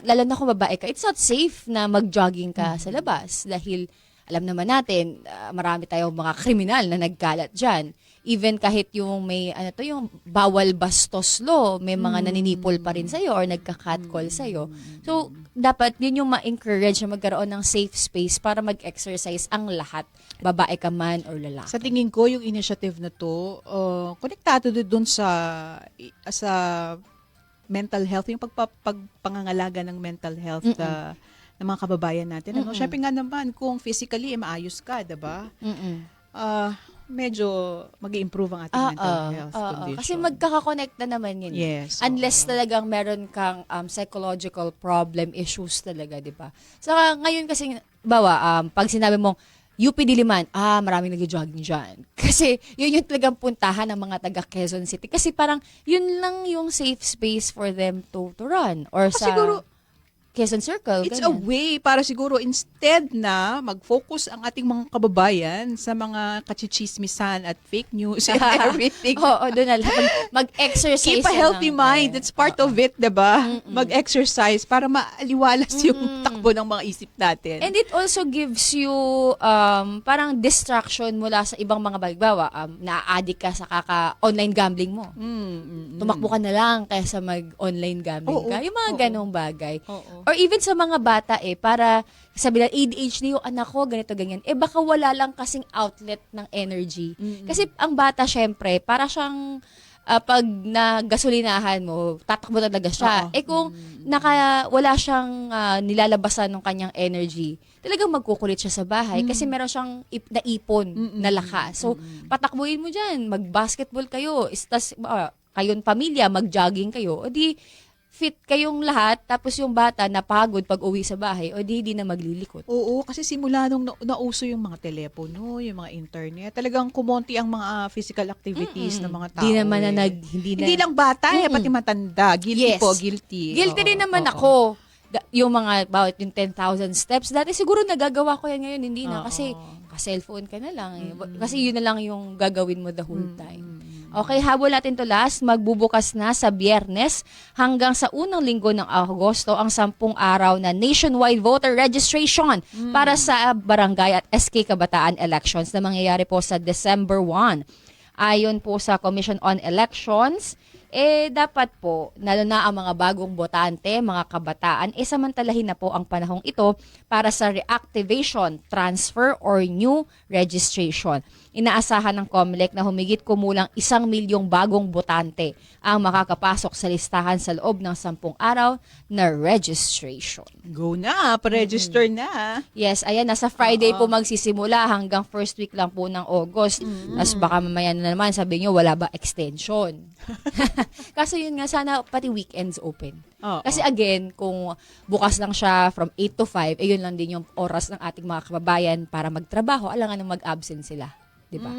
lalo na kung babae ka, it's not safe na mag-jogging ka sa labas. Dahil, alam naman natin, marami tayong mga kriminal na nagkalat dyan. Even kahit yung may, yung bawal bastos law, may mga naninipol pa rin sa'yo or nagka-catcall sa'yo. So, dapat yun yung ma-encourage na magkaroon ng safe space para mag-exercise ang lahat, babae ka man or lalaki. Sa tingin ko, yung initiative na to, konektado doon sa mental health, yung pangangalaga ng mental health ng mga kababayan natin. Ano? Syempre nga naman, kung physically maayos ka, diba? Medyo mag-i-improve ang ating mental health condition. Kasi magkakakonect na naman yun. Yes. Unless talagang meron kang psychological problem issues talaga, di ba? Saka ngayon kasi, pag sinabi mong UP Diliman, maraming nag-jogging dyan. Kasi yun yung talagang puntahan ng mga taga Quezon City. Kasi parang yun lang yung safe space for them to run. Or sa siguro, Quezon Circle. it's a ganyan. way para siguro instead na mag-focus ang ating mga kababayan sa mga kachichismisan at fake news and everything. Oo, doon na lang. Mag-exercise. Keep a na healthy lang. mind. It's part of it, diba? Mag-exercise para maaliwalas yung takbo ng mga isip natin. And it also gives you parang distraction mula sa ibang mga bagbawa. Na-addict ka sa online gambling mo. Tumakbo ka na lang kaysa mag-online gambling Oo, ka. Yung mga oo. ganong bagay. Oo. Or even sa mga bata para sabi na ADHD yung anak ko, ganito, ganyan. Baka wala lang kasing outlet ng energy. Kasi ang bata, syempre, para siyang pag nagasolinahan mo, tatakbo talaga siya. Oo. Kung wala siyang nilalabasan ng kanyang energy, talagang magkukulit siya sa bahay kasi meron siyang naipon na lakas. So, patakbuhin mo dyan, mag-basketball kayo, kayong pamilya, mag-jogging kayo, o di fit kayong lahat, tapos yung bata napagod pag uwi sa bahay, o di na maglilikot. Oo, kasi simula nung nauso yung mga telepono, yung mga internet, talagang kumonti ang mga physical activities ng mga tao. Di naman na Hindi lang bata, pati matanda. Guilty Yes. po, guilty. Guilty rin naman oo. ako. Yung mga, about yung 10,000 steps, dati siguro nagagawa ko yan ngayon, hindi na. Kasi, ka-cellphone ka na lang. Kasi yun na lang yung gagawin mo the whole time. Okay, habol natin to last. Magbubukas na sa Biyernes hanggang sa unang linggo ng Agosto ang 10 araw na nationwide voter registration para sa barangay at SK Kabataan elections na mangyayari po sa December 1. Ayon po sa Commission on Elections, dapat po, lalo na ang mga bagong botante, mga kabataan, samantalahin na po ang panahong ito para sa reactivation, transfer, or new registration. Inaasahan ng COMELEC na humigit kumulang 1 milyong bagong botante ang makakapasok sa listahan sa loob ng 10 araw na registration. Go na, pa-register na. Yes, ayan, nasa Friday po magsisimula hanggang first week lang po ng August. Tapos baka mamaya na naman sabi nyo, wala ba extension? Kaso yun nga, sana pati weekends open. Oo. Kasi again, kung bukas lang siya from 8 to 5, yun lang din yung oras ng ating mga kababayan para magtrabaho, alangan na mag-absent sila. Diba?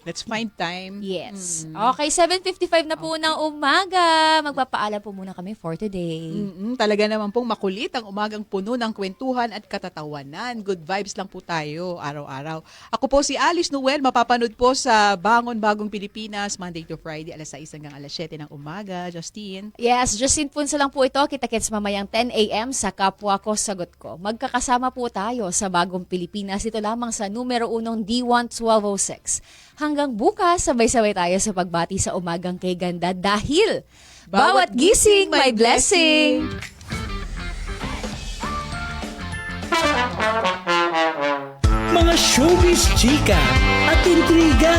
Let's find time. Yes. Okay, 7:55 na po ng umaga. Magpapaalam po muna kami for today. Talaga naman pong makulit ang umagang puno ng kwentuhan at katatawanan. Good vibes lang po tayo araw-araw. Ako po si Alice Noel, mapapanood po sa Bangon Bagong Pilipinas, Monday to Friday, alas 6 hanggang alas 7 ng umaga. Justine? Yes, Justine Punsa lang po ito. Kita-kits mamayang 10 a.m. sa Kapwa Ko Sagot Ko. Magkakasama po tayo sa Bagong Pilipinas. Ito lamang sa numero 1 D1 1206. Hanggang bukas, sabay-sabay tayo sa pagbati sa umagang kay ganda dahil bawat gising may blessing. Mga showbiz chika at intriga.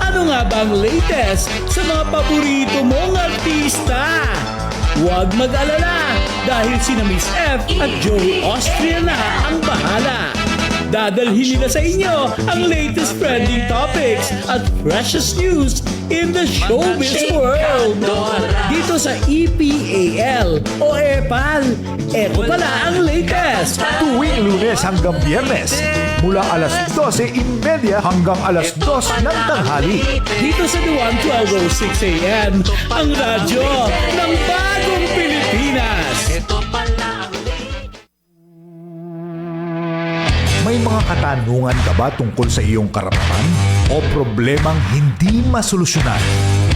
Ano nga ba ang latest sa mga paborito mong artista? Huwag mag-alala dahil sina Miss F at Joey Austria na ang bahala. Dadalhin nila sa inyo ang latest trending topics at freshest news in the showbiz world. Dito sa EPAL o EPAL. Eto pala ang latest. Tuwing Lunes hanggang Biyernes, mula alas 12:30 hanggang alas 2 ng tanghali. Dito sa Duan 12:06 a.m. ang radyo ng Bagong Pilipinas. May mga katanungan ka ba tungkol sa iyong karapatan o problemang hindi masolusyonan?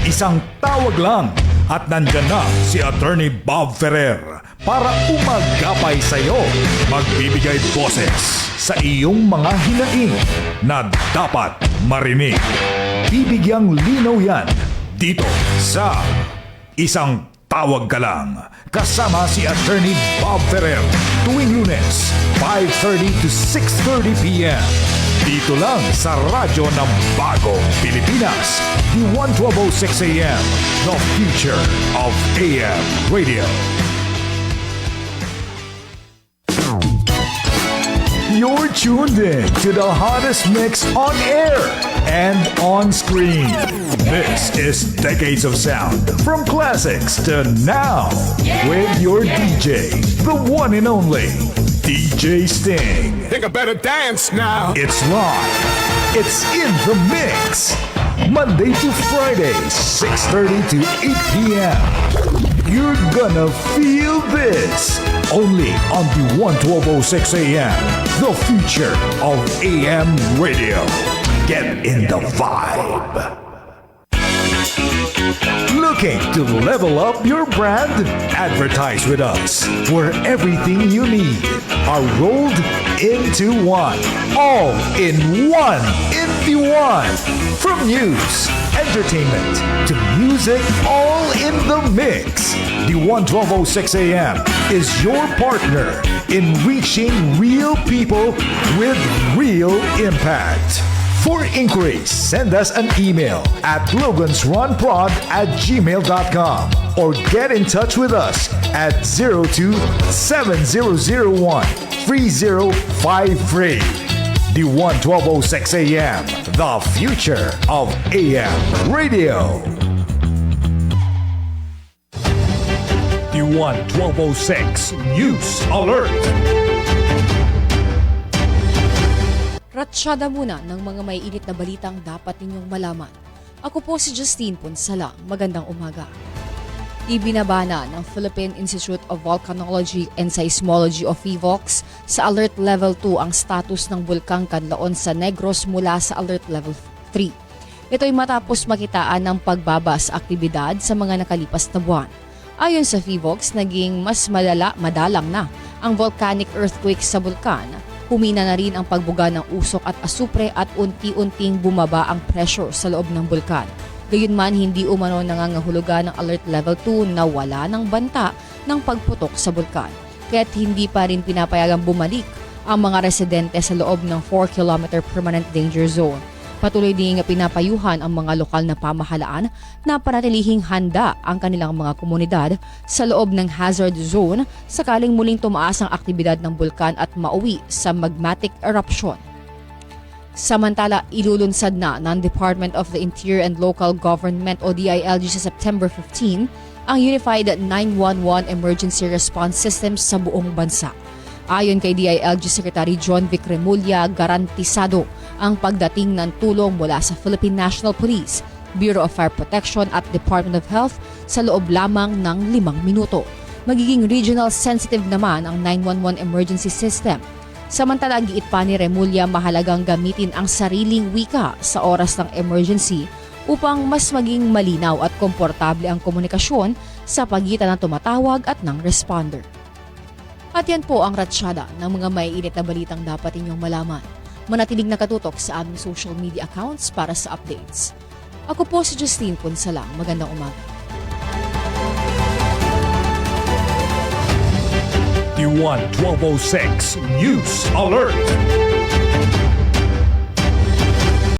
Isang tawag lang at nandyan na si Attorney Bob Ferrer para umagapay sa iyo. Magbibigay boses sa iyong mga hinaing na dapat marinig. Bibigyang linaw yan dito sa Isang Tawag Ka Lang. Kasama si Attorney Bob Ferrer tuwing Lunes, 5:30 to 6:30 p.m. Dito lang sa radyo ng Bagong Pilipinas, the 1206 a.m. The future of AM radio. You're tuned in to the hottest mix on air and on screen. This is Decades of Sound, from classics to now, with your DJ, the one and only DJ Sting. Think I better dance now. It's live. It's in the mix. Monday to Friday, 6:30 to 8 p.m. You're gonna feel this only on the 1206 AM, the future of AM radio. Get in the vibe. Looking to level up your brand? Advertise with us, where everything you need are rolled into one. All in one. In the one. From news, entertainment, to music, all in the mix. The 1206 AM is your partner in reaching real people with real impact. For inquiries, send us an email at logansrunprod@gmail.com or get in touch with us at 02-7001-3053. The 1206 AM, the future of AM radio. The 1206 News Alert. Ratsyada muna ng mga may init na balitang dapat ninyong malaman. Ako po si Justine Punsala. Magandang umaga. Ibinabana ng Philippine Institute of Volcanology and Seismology of PHIVOLCS sa Alert Level 2 ang status ng Bulkang Canlaon sa Negros mula sa Alert Level 3. Ito'y matapos makitaan ng pagbaba sa aktibidad sa mga nakalipas na buwan. Ayon sa PHIVOLCS, naging mas madalang na ang volcanic earthquake sa bulkan. Humina na rin ang pagbuga ng usok at asupre at unti-unting bumaba ang pressure sa loob ng bulkan. Gayunman, hindi umano nangangahulugan ng Alert Level 2 na wala ng banta ng pagputok sa bulkan. Kaya't hindi pa rin pinapayagang bumalik ang mga residente sa loob ng 4-kilometer permanent danger zone. Patuloy ding pinapayuhan ang mga lokal na pamahalaan na panatilihing handa ang kanilang mga komunidad sa loob ng hazard zone sakaling muling tumaas ang aktibidad ng bulkan at mauwi sa magmatic eruption. Samantala, ilulunsad na ng Department of the Interior and Local Government o DILG sa September 15 ang Unified 911 Emergency Response System sa buong bansa. Ayon kay DILG Secretary John Vic Remulla, garantisado ang pagdating ng tulong mula sa Philippine National Police, Bureau of Fire Protection at Department of Health sa loob lamang ng 5 minuto. Magiging regional sensitive naman ang 911 emergency system. Samantala, giit pa ni Remulla, mahalagang gamitin ang sariling wika sa oras ng emergency upang mas maging malinaw at komportable ang komunikasyon sa pagitan ng tumatawag at ng responder. At yan po ang ratsyada ng mga maiinit na balitang dapat inyong malaman. Manatiling nakatutok sa aming social media accounts para sa updates. Ako po si Justine Punsalang. Magandang umaga. T1 1206 News Alert!